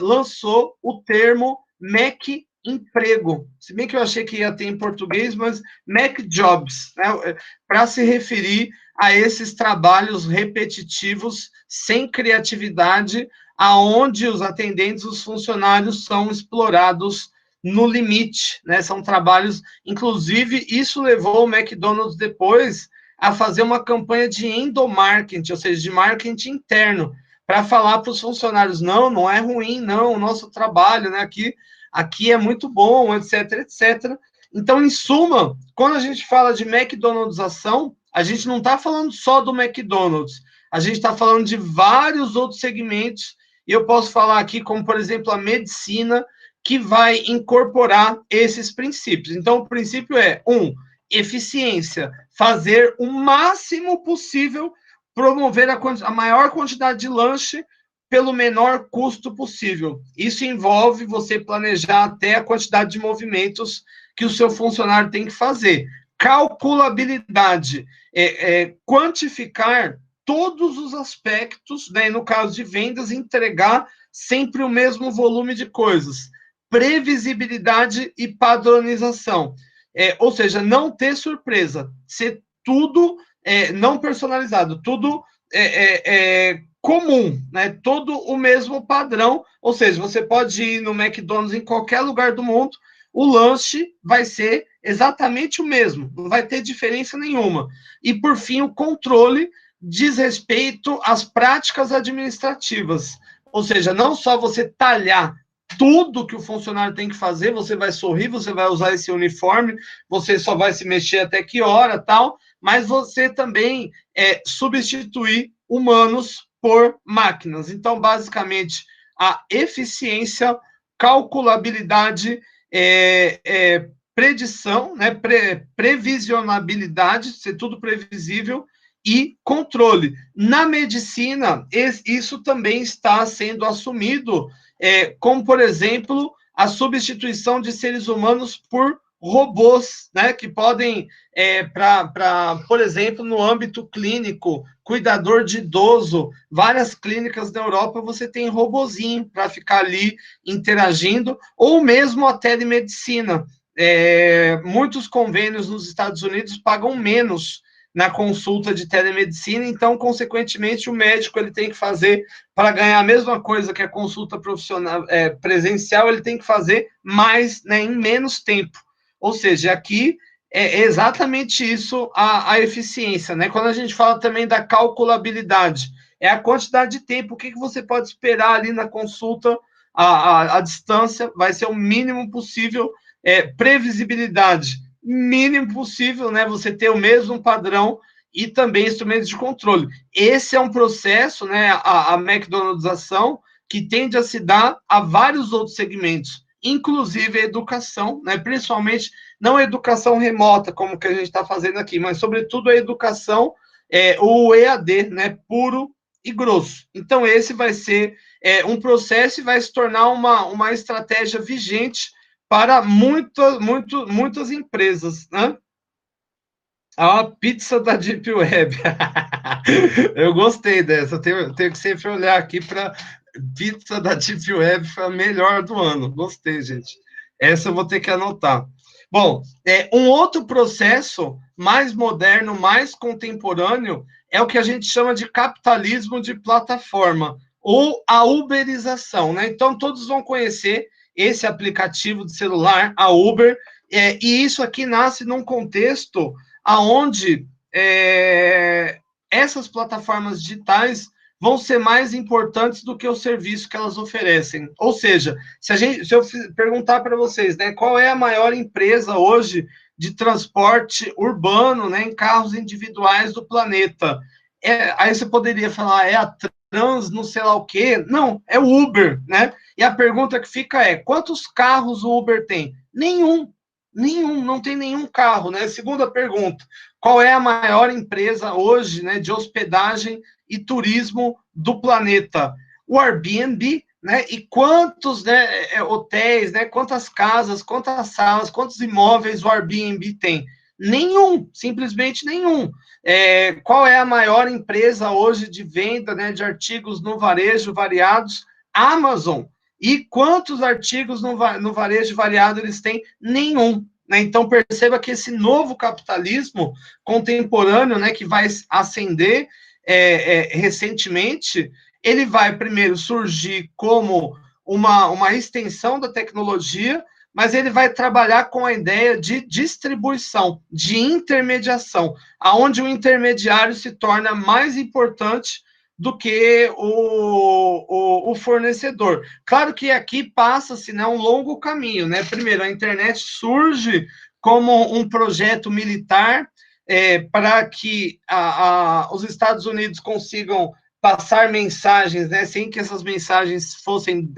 [SPEAKER 1] lançou o termo Mac emprego, se bem que eu achei que ia ter em português, mas Mac Jobs, né, para se referir a esses trabalhos repetitivos, sem criatividade, aonde os atendentes, os funcionários são explorados no limite, né? São trabalhos, inclusive, isso levou o McDonald's depois a fazer uma campanha de endomarketing, ou seja, de marketing interno, para falar para os funcionários, não é ruim, não, o nosso trabalho, né, aqui é muito bom, etc, etc. Então, em suma, quando a gente fala de McDonaldização, a gente não está falando só do McDonald's, a gente está falando de vários outros segmentos, e eu posso falar aqui, como, por exemplo, a medicina, que vai incorporar esses princípios. Então, o princípio é, eficiência, fazer o máximo possível, promover a maior quantidade de lanche pelo menor custo possível. Isso envolve você planejar até a quantidade de movimentos que o seu funcionário tem que fazer. calculabilidade, quantificar todos os aspectos, né, no caso de vendas, entregar sempre o mesmo volume de coisas. Previsibilidade e padronização. Ou seja, não ter surpresa, ser tudo não personalizado, tudo comum, né? Todo o mesmo padrão, ou seja, você pode ir no McDonald's em qualquer lugar do mundo, o lanche vai ser exatamente o mesmo, não vai ter diferença nenhuma. E, por fim, o controle diz respeito às práticas administrativas, ou seja, não só você talhar tudo que o funcionário tem que fazer, você vai sorrir, você vai usar esse uniforme, você só vai se mexer até que hora, tal, mas você também substituir humanos por máquinas. Então, basicamente, a eficiência, calculabilidade, predição, né, previsionabilidade, ser tudo previsível, e controle. Na medicina, isso também está sendo assumido, como, por exemplo, a substituição de seres humanos por robôs, né, que podem, por exemplo, no âmbito clínico, cuidador de idoso, várias clínicas da Europa, você tem robozinho para ficar ali interagindo, ou mesmo a telemedicina. Muitos convênios nos Estados Unidos pagam menos na consulta de telemedicina, então, consequentemente, o médico ele tem que fazer, para ganhar a mesma coisa que a consulta profissional presencial, ele tem que fazer mais, né, em menos tempo. Ou seja, aqui é exatamente isso a eficiência, né? Quando a gente fala também da calculabilidade, é a quantidade de tempo, o que você pode esperar ali na consulta, a distância vai ser o mínimo possível, previsibilidade, mínimo possível, né? Você ter o mesmo padrão e também instrumentos de controle. Esse é um processo, né? A McDonaldização, que tende a se dar a vários outros segmentos, inclusive a educação, né? Principalmente não a educação remota, como que a gente está fazendo aqui, mas sobretudo a educação, o EAD, né? Puro e grosso. Então, esse vai ser um processo e vai se tornar uma estratégia vigente para muitas empresas, né? A pizza da Deep Web. Eu gostei dessa. Tenho que sempre olhar aqui para pizza da Deep Web, foi a melhor do ano. Gostei, gente. Essa eu vou ter que anotar. Bom, um outro processo mais moderno, mais contemporâneo, é o que a gente chama de capitalismo de plataforma, ou a uberização, né? Então, todos vão conhecer esse aplicativo de celular, a Uber, e isso aqui nasce num contexto aonde essas plataformas digitais vão ser mais importantes do que o serviço que elas oferecem. Ou seja, se eu perguntar para vocês, né, qual é a maior empresa hoje de transporte urbano, né, em carros individuais do planeta? Aí você poderia falar, é a Trans, não sei lá o quê. Não, é o Uber, né? E a pergunta que fica é, quantos carros o Uber tem? Nenhum, não tem nenhum carro, né? Segunda pergunta, qual é a maior empresa hoje, né, de hospedagem e turismo do planeta? O Airbnb, né? E quantos, né, hotéis, né, quantas casas, quantas salas, quantos imóveis o Airbnb tem? Nenhum, simplesmente nenhum. Qual é a maior empresa hoje de venda, né, de artigos no varejo variados? Amazon. E quantos artigos no varejo variado eles têm? Nenhum. Né? Então, perceba que esse novo capitalismo contemporâneo, né, que vai ascender recentemente, ele vai primeiro surgir como uma extensão da tecnologia, mas ele vai trabalhar com a ideia de distribuição, de intermediação, aonde o intermediário se torna mais importante do que o fornecedor. Claro que aqui passa-se, né, um longo caminho, né? Primeiro, a internet surge como um projeto militar para que os Estados Unidos consigam passar mensagens, né, sem que essas mensagens fossem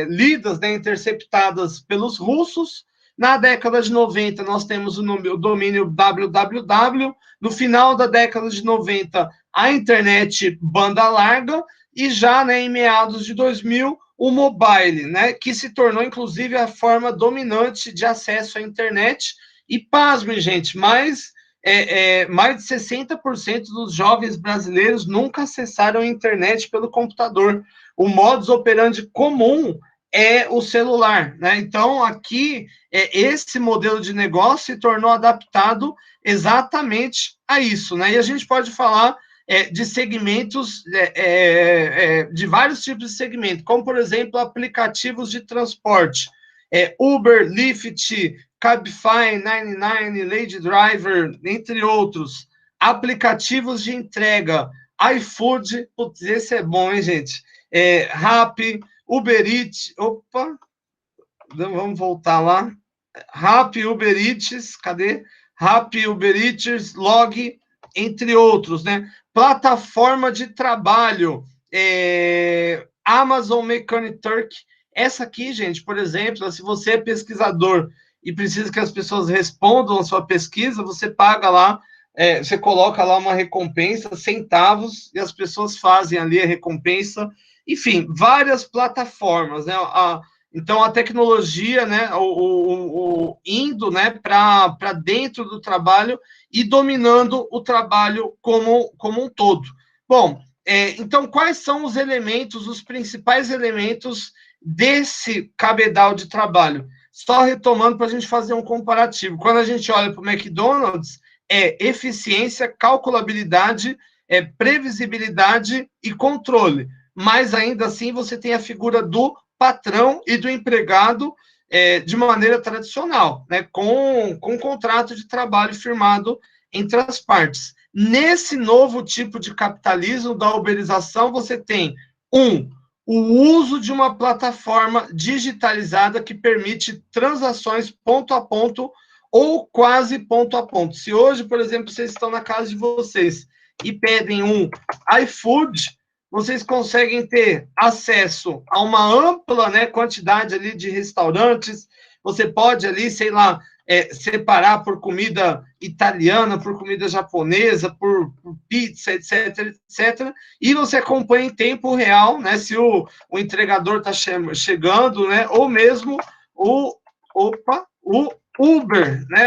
[SPEAKER 1] lidas, né, interceptadas pelos russos. Na década de 90, nós temos o domínio www. No final da década de 90, a internet banda larga. E já, né, em meados de 2000, o mobile, né, que se tornou, inclusive, a forma dominante de acesso à internet. E, pasmem, gente, mais de 60% dos jovens brasileiros nunca acessaram a internet pelo computador. O modus operandi comum é o celular, né? Então, aqui, esse modelo de negócio se tornou adaptado exatamente a isso, né? E a gente pode falar de segmentos, de vários tipos de segmento, como, por exemplo, aplicativos de transporte, Uber, Lyft, Cabify, 99, Lady Driver, entre outros. Aplicativos de entrega, iFood, putz, esse é bom, hein, gente? Rappi, Uber Eats, opa, vamos voltar lá. Rappi, Uber Eats, cadê? Rappi, Uber Eats, Log, entre outros, né? Plataforma de trabalho, Amazon Mechanic Turk. Essa aqui, gente, por exemplo, se você é pesquisador e precisa que as pessoas respondam a sua pesquisa, você paga lá, você coloca lá uma recompensa, centavos, e as pessoas fazem ali a recompensa. Enfim, várias plataformas, né? Então, a tecnologia, né, indo, né, para dentro do trabalho e dominando o trabalho como um todo. Bom, então, quais são os elementos, os principais elementos desse cabedal de trabalho? Só retomando para a gente fazer um comparativo. Quando a gente olha para o McDonald's, eficiência, calculabilidade, previsibilidade e controle. Mas, ainda assim, você tem a figura do patrão e do empregado de maneira tradicional, né, com contrato de trabalho firmado entre as partes. Nesse novo tipo de capitalismo da uberização, você tem o uso de uma plataforma digitalizada que permite transações ponto a ponto ou quase ponto a ponto. Se hoje, por exemplo, vocês estão na casa de vocês e pedem um iFood, vocês conseguem ter acesso a uma ampla, né, quantidade ali de restaurantes. Você pode ali, sei lá, separar por comida italiana, por comida japonesa, por pizza, etc, etc. E você acompanha em tempo real, né, se o entregador está chegando, né, ou mesmo o Uber, né,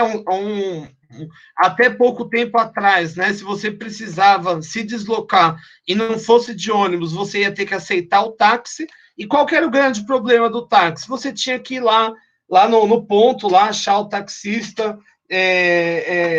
[SPEAKER 1] até pouco tempo atrás, né, se você precisava se deslocar e não fosse de ônibus, você ia ter que aceitar o táxi. E qual que era o grande problema do táxi? Você tinha que ir lá no ponto, lá achar o taxista.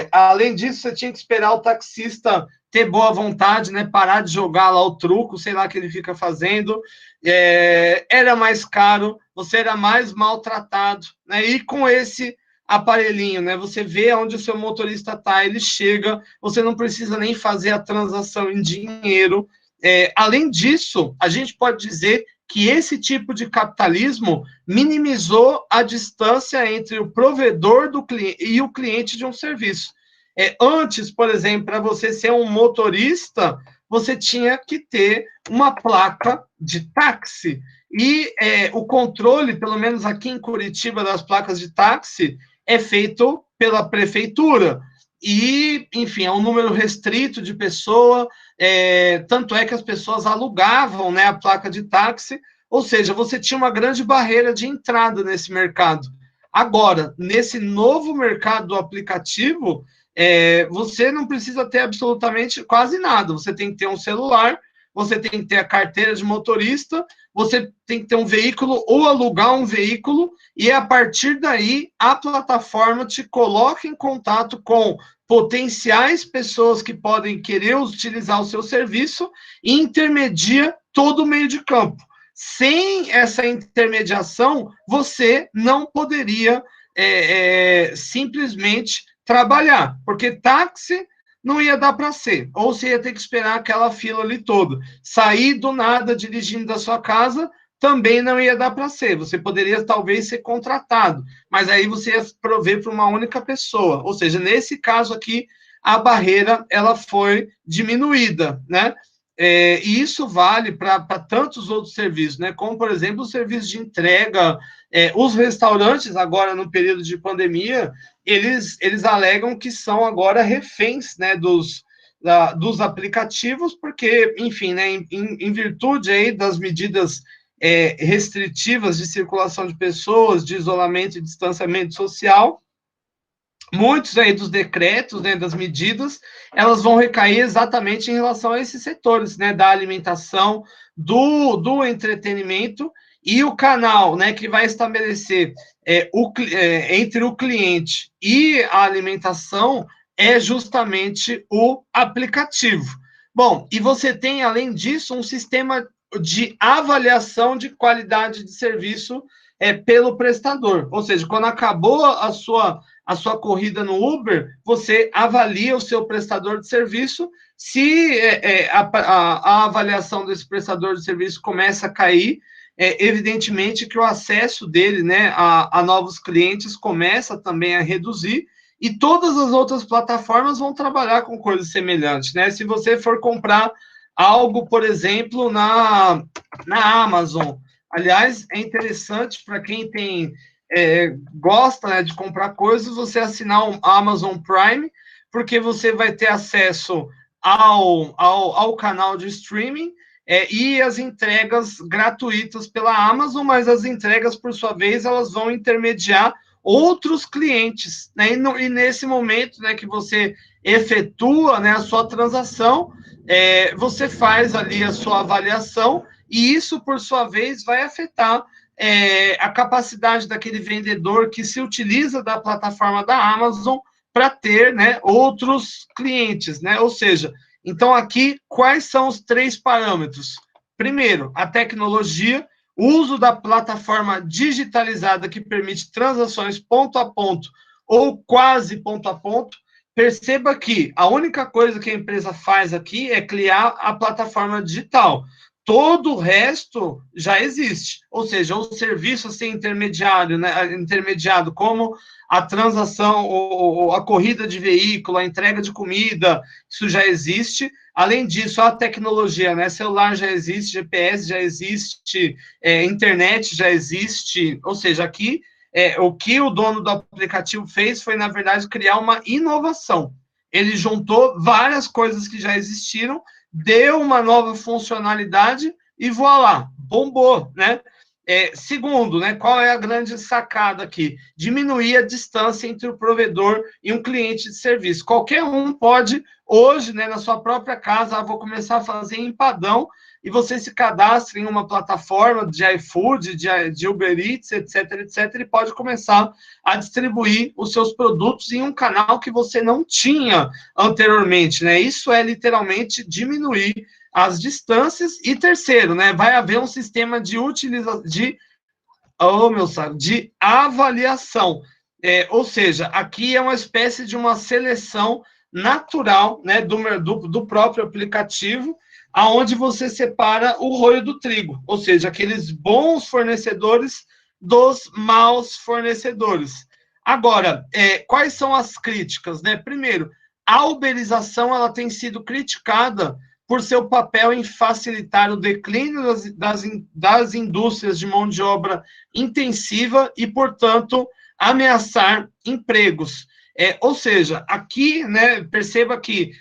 [SPEAKER 1] Além disso, você tinha que esperar o taxista ter boa vontade, né, parar de jogar lá o truco, sei lá o que ele fica fazendo. Era mais caro, você era mais maltratado, né, e com esse aparelhinho, né? Você vê onde o seu motorista está, ele chega, você não precisa nem fazer a transação em dinheiro. Além disso, a gente pode dizer que esse tipo de capitalismo minimizou a distância entre o provedor do cliente e o cliente de um serviço. Antes, por exemplo, para você ser um motorista, você tinha que ter uma placa de táxi. E o controle, pelo menos aqui em Curitiba, das placas de táxi, é feito pela prefeitura. E, enfim, é um número restrito de pessoas, tanto é que as pessoas alugavam, né, a placa de táxi, ou seja, você tinha uma grande barreira de entrada nesse mercado. Agora, nesse novo mercado do aplicativo, você não precisa ter absolutamente quase nada. Você tem que ter um celular, você tem que ter a carteira de motorista, você tem que ter um veículo ou alugar um veículo, e a partir daí a plataforma te coloca em contato com potenciais pessoas que podem querer utilizar o seu serviço e intermedia todo o meio de campo. Sem essa intermediação, você não poderia simplesmente trabalhar, porque táxi não ia dar para ser, ou você ia ter que esperar aquela fila ali toda. Sair do nada dirigindo da sua casa também não ia dar para ser. Você poderia talvez ser contratado, mas aí você ia prover para uma única pessoa. Ou seja, nesse caso aqui, a barreira ela foi diminuída, né? E isso vale para tantos outros serviços, né? Como, por exemplo, o serviço de entrega. Os restaurantes, agora no período de pandemia, eles alegam que são agora reféns, né, dos aplicativos, porque, enfim, né, em virtude aí das medidas restritivas de circulação de pessoas, de isolamento e distanciamento social, muitos aí dos decretos, né, das medidas, elas vão recair exatamente em relação a esses setores, né, da alimentação, do entretenimento, e o canal, né, que vai estabelecer entre o cliente e a alimentação é justamente o aplicativo. Bom, e você tem, além disso, um sistema de avaliação de qualidade de serviço pelo prestador. Ou seja, quando acabou a sua corrida no Uber, você avalia o seu prestador de serviço. Se a avaliação desse prestador de serviço começa a cair, evidentemente que o acesso dele, né, a novos clientes começa também a reduzir, e todas as outras plataformas vão trabalhar com coisas semelhantes, né? Se você for comprar algo, por exemplo, na Amazon, aliás, é interessante para quem gosta, né, de comprar coisas, você assinar um Amazon Prime, porque você vai ter acesso ao canal de streaming e as entregas gratuitas pela Amazon, mas as entregas, por sua vez, elas vão intermediar outros clientes, né? E nesse momento, né, que você efetua, né, a sua transação, você faz ali a sua avaliação, e isso, por sua vez, vai afetar a capacidade daquele vendedor que se utiliza da plataforma da Amazon para ter, né, outros clientes, né? Ou seja, então aqui, quais são os 3 parâmetros? Primeiro, a tecnologia, o uso da plataforma digitalizada que permite transações ponto a ponto ou quase ponto a ponto. Perceba que a única coisa que a empresa faz aqui é criar a plataforma digital. Todo o resto já existe, ou seja, o serviço assim, intermediado, como a transação, ou a corrida de veículo, a entrega de comida, isso já existe. Além disso, a tecnologia, né? Celular já existe, GPS já existe, internet já existe, ou seja, aqui o que o dono do aplicativo fez foi, na verdade, criar uma inovação. Ele juntou várias coisas que já existiram, deu uma nova funcionalidade e voilá, bombou, né? Segundo, né, qual é a grande sacada aqui? Diminuir a distância entre o provedor e um cliente de serviço. Qualquer um pode, hoje, né, na sua própria casa, vou começar a fazer empadão, e você se cadastra em uma plataforma de iFood, de Uber Eats, etc., e pode começar a distribuir os seus produtos em um canal que você não tinha anteriormente, né? Isso é literalmente diminuir as distâncias. E terceiro, né, vai haver um sistema de utilização, de avaliação. Ou seja, aqui é uma espécie de uma seleção natural, né, do próprio aplicativo, aonde você separa o joio do trigo, ou seja, aqueles bons fornecedores dos maus fornecedores. Agora, quais são as críticas, né? Primeiro, a uberização ela tem sido criticada por seu papel em facilitar o declínio das indústrias de mão de obra intensiva e, portanto, ameaçar empregos. Ou seja, aqui, né, perceba que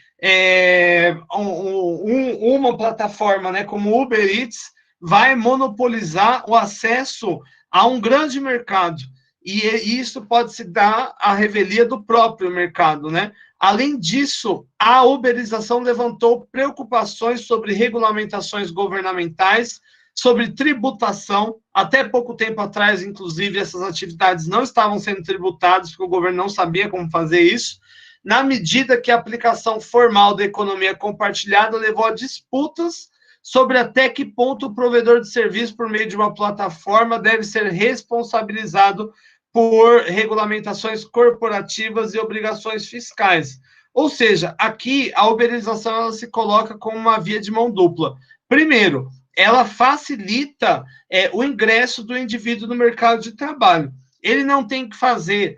[SPEAKER 1] uma plataforma, né, como o Uber Eats vai monopolizar o acesso a um grande mercado, e isso pode se dar à revelia do próprio mercado, né? Além disso, a uberização levantou preocupações sobre regulamentações governamentais, sobre tributação. Até pouco tempo atrás, inclusive, essas atividades não estavam sendo tributadas, porque o governo não sabia como fazer isso. Na medida que a aplicação formal da economia compartilhada levou a disputas sobre até que ponto o provedor de serviço, por meio de uma plataforma, deve ser responsabilizado por regulamentações corporativas e obrigações fiscais. Ou seja, aqui a uberização ela se coloca como uma via de mão dupla. Primeiro, ela facilita o ingresso do indivíduo no mercado de trabalho. Ele não tem que fazer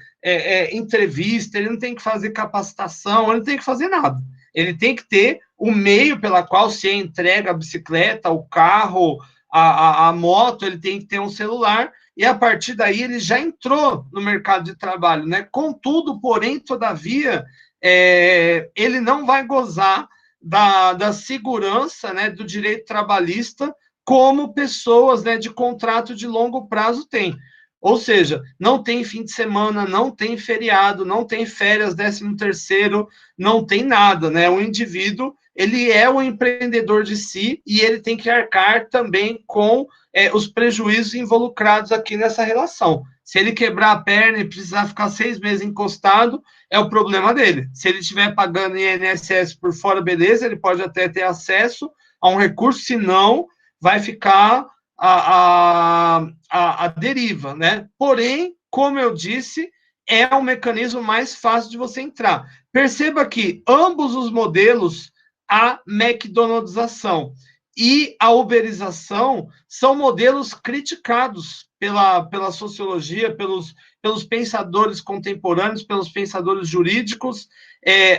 [SPEAKER 1] entrevista, ele não tem que fazer capacitação, ele não tem que fazer nada. Ele tem que ter o meio pela qual se entrega a bicicleta, o carro, a moto, ele tem que ter um celular, e a partir daí ele já entrou no mercado de trabalho, né? Contudo, porém, todavia, ele não vai gozar da segurança, né, do direito trabalhista como pessoas, né, de contrato de longo prazo têm. Ou seja, não tem fim de semana, não tem feriado, não tem férias, 13º, não tem nada, né? O indivíduo, ele é o empreendedor de si e ele tem que arcar também com os prejuízos involucrados aqui nessa relação. Se ele quebrar a perna e precisar ficar 6 meses encostado, é o problema dele. Se ele estiver pagando INSS por fora, beleza, ele pode até ter acesso a um recurso, se não, vai ficar a deriva, né? Porém, como eu disse, é um mecanismo mais fácil de você entrar. Perceba que ambos os modelos, a McDonaldização e a uberização, são modelos criticados pela sociologia, pelos pensadores contemporâneos, pelos pensadores jurídicos.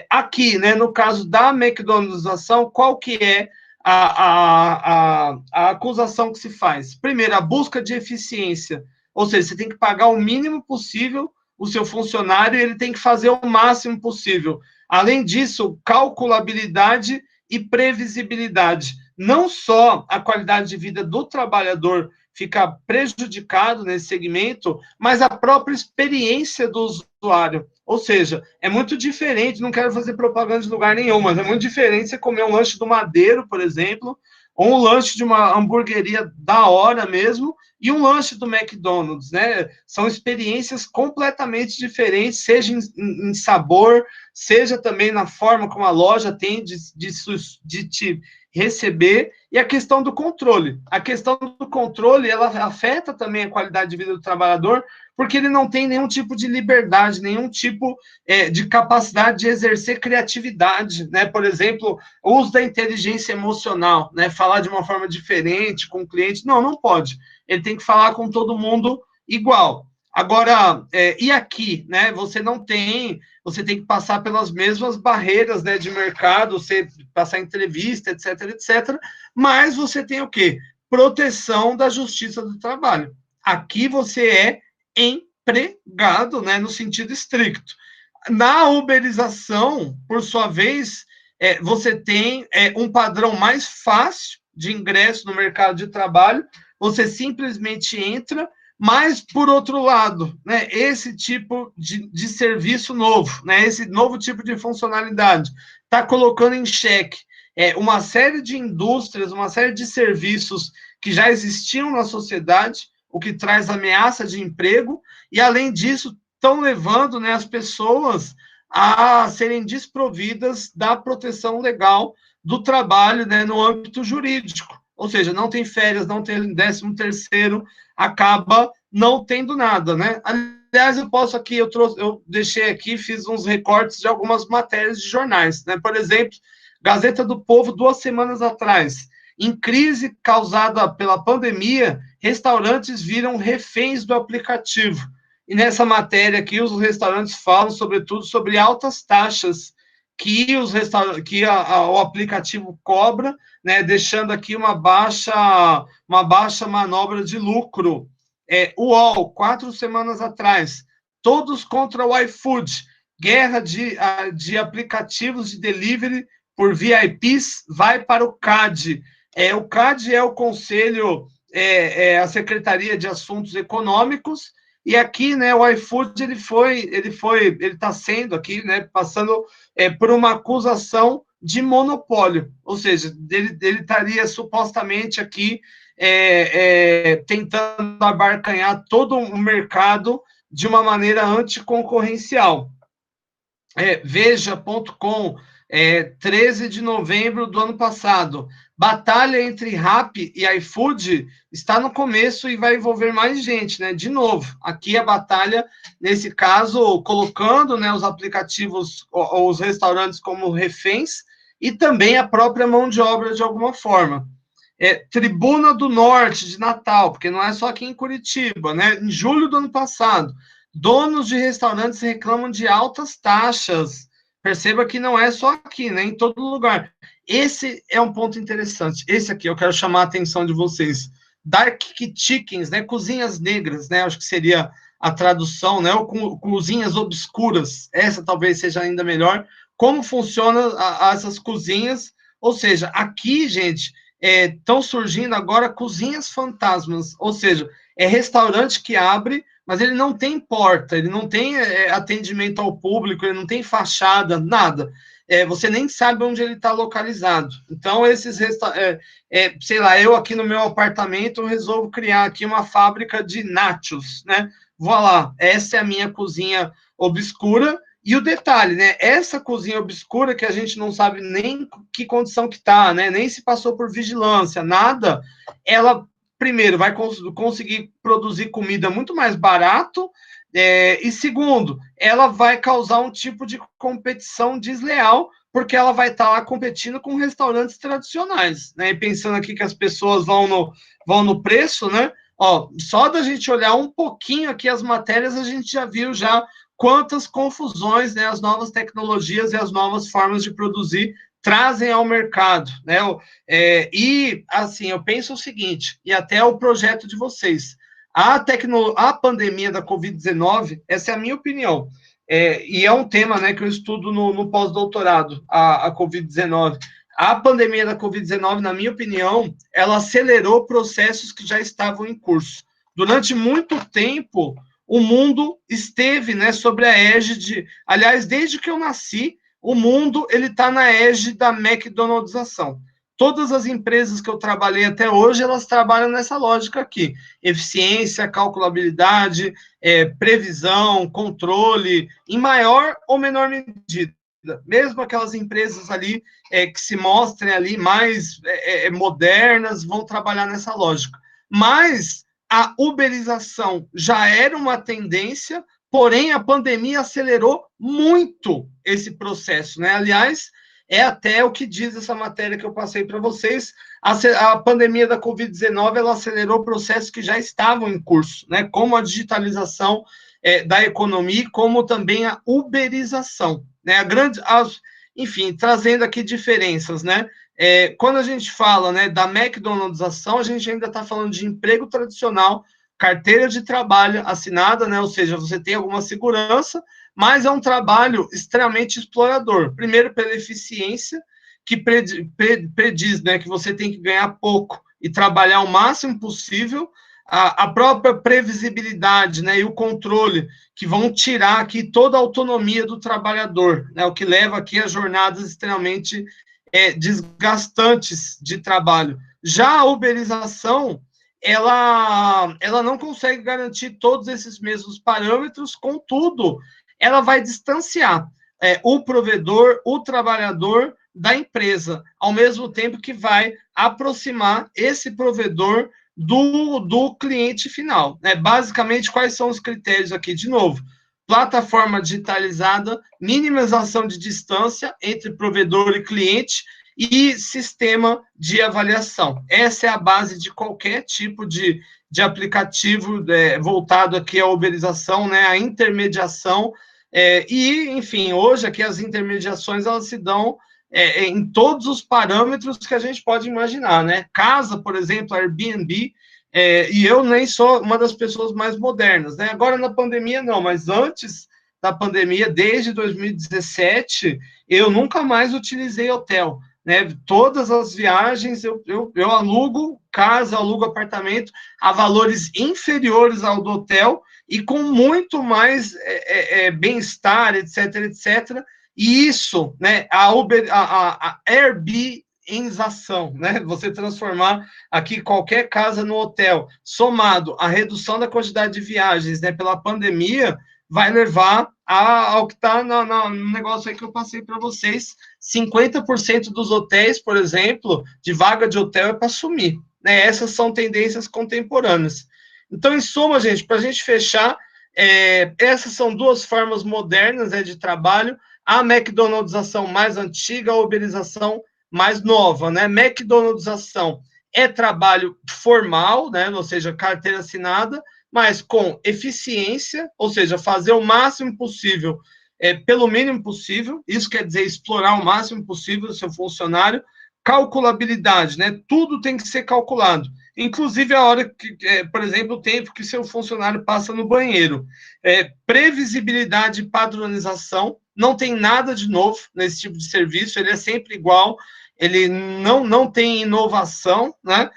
[SPEAKER 1] Aqui, né, no caso da McDonaldização, qual que é a acusação que se faz? Primeiro, a busca de eficiência, ou seja, você tem que pagar o mínimo possível o seu funcionário e ele tem que fazer o máximo possível. Além disso, calculabilidade e previsibilidade. Não só a qualidade de vida do trabalhador fica prejudicado nesse segmento, mas a própria experiência do usuário. Ou seja, é muito diferente, não quero fazer propaganda de lugar nenhum, mas é muito diferente você comer um lanche do Madeiro, por exemplo, ou um lanche de uma hamburgueria da hora mesmo, e um lanche do McDonald's, né? São experiências completamente diferentes, seja em sabor, seja também na forma como a loja tem de te receber, e a questão do controle. A questão do controle, ela afeta também a qualidade de vida do trabalhador, porque ele não tem nenhum tipo de liberdade, nenhum tipo de capacidade de exercer criatividade, né? Por exemplo, o uso da inteligência emocional, né? Falar de uma forma diferente com o cliente, não pode. Ele tem que falar com todo mundo igual. Agora, e aqui, né? Você tem que passar pelas mesmas barreiras, né, de mercado, você passar entrevista, etc, mas você tem o quê? Proteção da justiça do trabalho. Aqui você é empregado, né, no sentido estricto. Na uberização, por sua vez, você tem um padrão mais fácil de ingresso no mercado de trabalho, você simplesmente entra, mas, por outro lado, né, esse tipo de serviço novo, né, esse novo tipo de funcionalidade, está colocando em xeque uma série de indústrias, uma série de serviços que já existiam na sociedade, o que traz ameaça de emprego, e, além disso, estão levando, né, as pessoas a serem desprovidas da proteção legal do trabalho, né, no âmbito jurídico. Ou seja, não tem férias, não tem 13º, acaba não tendo nada, né? Aliás, eu deixei aqui, fiz uns recortes de algumas matérias de jornais, né? Por exemplo, Gazeta do Povo, 2 semanas atrás, em crise causada pela pandemia, restaurantes viram reféns do aplicativo. E nessa matéria aqui, os restaurantes falam, sobretudo, sobre altas taxas que o aplicativo cobra, né, deixando aqui uma baixa manobra de lucro. UOL, 4 semanas atrás, todos contra o iFood, guerra de aplicativos de delivery por VIPs vai para o CAD. O CAD é o Conselho, a Secretaria de Assuntos Econômicos, e aqui, né, o iFood, ele está sendo aqui, né, passando por uma acusação de monopólio, ou seja, ele estaria supostamente aqui tentando abarcanhar todo o mercado de uma maneira anticoncorrencial. Veja.com, 13 de novembro do ano passado. Batalha entre Rappi e iFood está no começo e vai envolver mais gente, né? De novo, aqui a batalha, nesse caso, colocando, né, os aplicativos, os restaurantes como reféns e também a própria mão de obra de alguma forma. Tribuna do Norte de Natal, porque não é só aqui em Curitiba, né? Em julho do ano passado, donos de restaurantes reclamam de altas taxas. Perceba que não é só aqui, né? Em todo lugar. Esse é um ponto interessante. Esse aqui eu quero chamar a atenção de vocês. Dark Chickens, né? Cozinhas negras, né? Acho que seria a tradução, né? Ou cozinhas obscuras. Essa talvez seja ainda melhor. Como funcionam essas cozinhas? Ou seja, aqui, gente, estão surgindo agora cozinhas fantasmas, ou seja, é restaurante que abre, mas ele não tem porta, ele não tem atendimento ao público, ele não tem fachada, nada. Você nem sabe onde ele está localizado. Então, sei lá, eu aqui no meu apartamento resolvo criar aqui uma fábrica de nachos, né? Vou lá, essa é a minha cozinha obscura. E o detalhe, né? Essa cozinha obscura que a gente não sabe nem que condição que tá, né? Nem se passou por vigilância, nada. Ela primeiro vai conseguir produzir comida muito mais barato. E segundo, ela vai causar um tipo de competição desleal, porque ela vai estar lá competindo com restaurantes tradicionais, né? E pensando aqui que as pessoas vão no preço, né? Ó, só da gente olhar um pouquinho aqui as matérias, a gente já viu já quantas confusões, né, as novas tecnologias e as novas formas de produzir trazem ao mercado, né? E assim, eu penso o seguinte, e até o projeto de vocês, a pandemia da Covid-19, essa é a minha opinião, e é um tema, né, que eu estudo no pós-doutorado, a Covid-19. A pandemia da Covid-19, na minha opinião, ela acelerou processos que já estavam em curso. Durante muito tempo, o mundo esteve, né, sobre a égide. Aliás, desde que eu nasci, o mundo ele está na égide da McDonaldização. Todas as empresas que eu trabalhei até hoje, elas trabalham nessa lógica aqui: eficiência, calculabilidade, previsão, controle, em maior ou menor medida. Mesmo aquelas empresas ali que se mostrem ali mais modernas, vão trabalhar nessa lógica. Mas a uberização já era uma tendência, porém a pandemia acelerou muito esse processo, né? Aliás, é até o que diz essa matéria que eu passei para vocês, a pandemia da Covid-19, ela acelerou processos que já estavam em curso, né? Como a digitalização da economia, como também a uberização, né? Enfim, trazendo aqui diferenças, né? Quando a gente fala, né, da McDonaldização, a gente ainda está falando de emprego tradicional, carteira de trabalho assinada, né, ou seja, você tem alguma segurança, mas é um trabalho extremamente explorador. Primeiro, pela eficiência, que prediz, né, que você tem que ganhar pouco e trabalhar o máximo possível, a própria previsibilidade, né, e o controle, que vão tirar aqui toda a autonomia do trabalhador, né, o que leva aqui a jornadas extremamente desgastantes de trabalho. Já a uberização, ela não consegue garantir todos esses mesmos parâmetros, contudo, ela vai distanciar o provedor, o trabalhador da empresa, ao mesmo tempo que vai aproximar esse provedor do cliente final. Né? Basicamente, quais são os critérios aqui? De novo, plataforma digitalizada, minimização de distância entre provedor e cliente e sistema de avaliação. Essa é a base de qualquer tipo de aplicativo voltado aqui à uberização, né, à intermediação, e, enfim, hoje aqui as intermediações, elas se dão em todos os parâmetros que a gente pode imaginar, né? Casa, por exemplo, Airbnb, e eu nem sou uma das pessoas mais modernas, né? Agora na pandemia não, mas antes da pandemia, desde 2017, eu nunca mais utilizei hotel, né? Todas as viagens eu alugo casa, alugo apartamento a valores inferiores ao do hotel e com muito mais bem-estar, etc, etc. E isso, né? A Airbnbização, né? Você transformar aqui qualquer casa no hotel, somado à redução da quantidade de viagens, né, pela pandemia, vai levar ao que está no negócio aí que eu passei para vocês. 50% dos hotéis, por exemplo, de vaga de hotel é para sumir. Né? Essas são tendências contemporâneas. Então, em suma, gente, para a gente fechar, essas são duas formas modernas de trabalho, a McDonaldização mais antiga, a uberização mais nova, né? McDonaldização é trabalho formal, né? Ou seja, carteira assinada, mas com eficiência, ou seja, fazer o máximo possível, pelo mínimo possível, isso quer dizer explorar o máximo possível o seu funcionário, calculabilidade, né? Tudo tem que ser calculado, inclusive a hora que, por exemplo, o tempo que seu funcionário passa no banheiro. Previsibilidade e padronização, não tem nada de novo nesse tipo de serviço, ele é sempre igual, ele não tem inovação, né?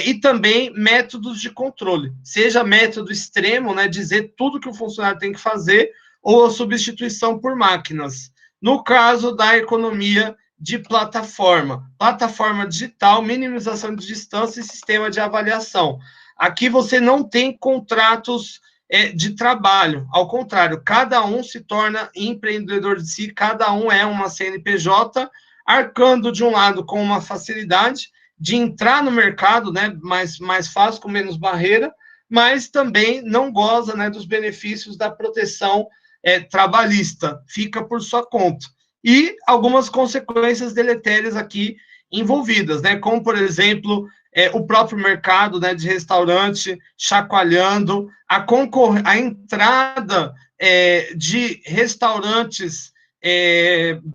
[SPEAKER 1] E também métodos de controle, seja método extremo, né, dizer tudo que o funcionário tem que fazer, ou a substituição por máquinas. No caso da economia de plataforma digital, minimização de distância e sistema de avaliação. Aqui você não tem contratos de trabalho, ao contrário, cada um se torna empreendedor de si, cada um é uma CNPJ, arcando de um lado com uma facilidade de entrar no mercado, né, mais fácil, com menos barreira, mas também não goza, né, dos benefícios da proteção trabalhista, fica por sua conta. E algumas consequências deletérias aqui envolvidas, né, como, por exemplo, o próprio mercado, né, de restaurante chacoalhando, a entrada de restaurantes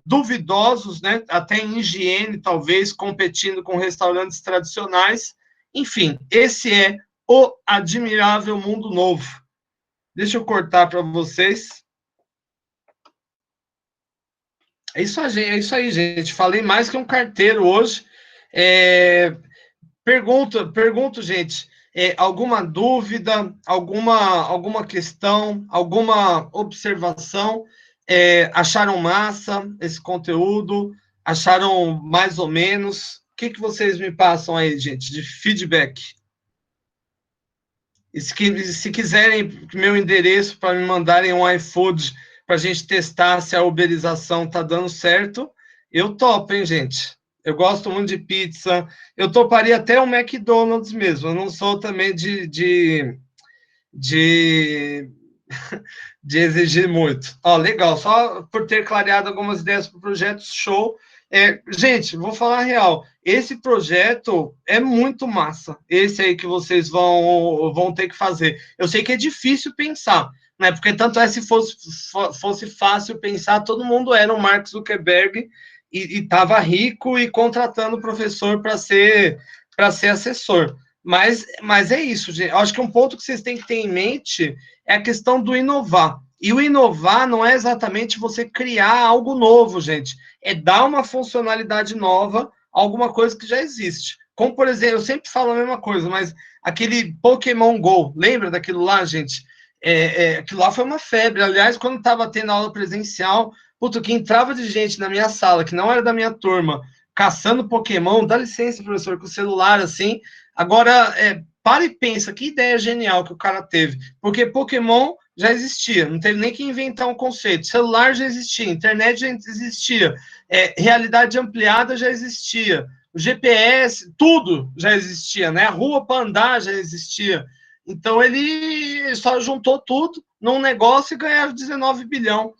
[SPEAKER 1] duvidosos, né, até em higiene, talvez, competindo com restaurantes tradicionais. Enfim, esse é o admirável mundo novo. Deixa eu cortar para vocês. É isso aí, gente. Falei mais que um carteiro hoje. Pergunto, gente, alguma dúvida, alguma questão, alguma observação? Acharam massa esse conteúdo? Acharam mais ou menos? O que vocês me passam aí, gente, de feedback? E se quiserem meu endereço para me mandarem um iFood para a gente testar se a uberização está dando certo, eu topo, hein, gente? Eu gosto muito de pizza. Eu toparia até um McDonald's mesmo. Eu não sou também de exigir muito. Legal. Só por ter clareado algumas ideias para o projeto, show. Gente, vou falar a real. Esse projeto é muito massa. Esse aí que vocês vão ter que fazer. Eu sei que é difícil pensar, né? Porque tanto se fosse fácil pensar, todo mundo era um Mark Zuckerberg e estava rico e contratando o professor para ser assessor. Mas é isso, gente. Eu acho que um ponto que vocês têm que ter em mente é a questão do inovar. E o inovar não é exatamente você criar algo novo, gente. É dar uma funcionalidade nova a alguma coisa que já existe. Como, por exemplo, eu sempre falo a mesma coisa, mas aquele Pokémon Go, lembra daquilo lá, gente? Aquilo lá foi uma febre. Aliás, quando estava tendo aula presencial, puto, que entrava de gente na minha sala, que não era da minha turma, caçando Pokémon, dá licença, professor, com o celular, assim. Agora, para e pensa, que ideia genial que o cara teve. Porque Pokémon já existia, não teve nem que inventar um conceito. Celular já existia, internet já existia, realidade ampliada já existia, o GPS, tudo já existia, né? A rua para andar já existia. Então, ele só juntou tudo num negócio e ganharam 19 bilhão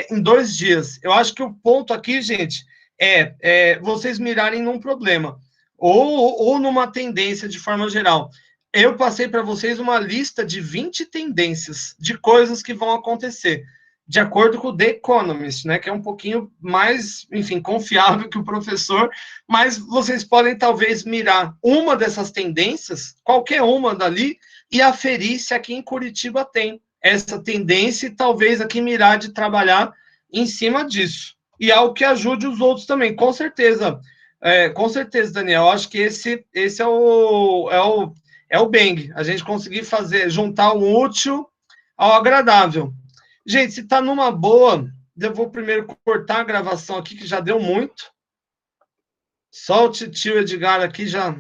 [SPEAKER 1] em 2 dias. Eu acho que o ponto aqui, gente, é vocês mirarem num problema ou numa tendência de forma geral. Eu passei para vocês uma lista de 20 tendências de coisas que vão acontecer, de acordo com o The Economist, né, que é um pouquinho mais, enfim, confiável que o professor, mas vocês podem talvez mirar uma dessas tendências, qualquer uma dali, e aferir se aqui em Curitiba tem essa tendência e talvez aqui mirar de trabalhar em cima disso. E algo que ajude os outros também, com certeza. Com certeza, Daniel. Acho que esse é o bang. A gente conseguir juntar o útil ao agradável. Gente, se está numa boa, eu vou primeiro cortar a gravação aqui, que já deu muito. Só o tio Edgar aqui já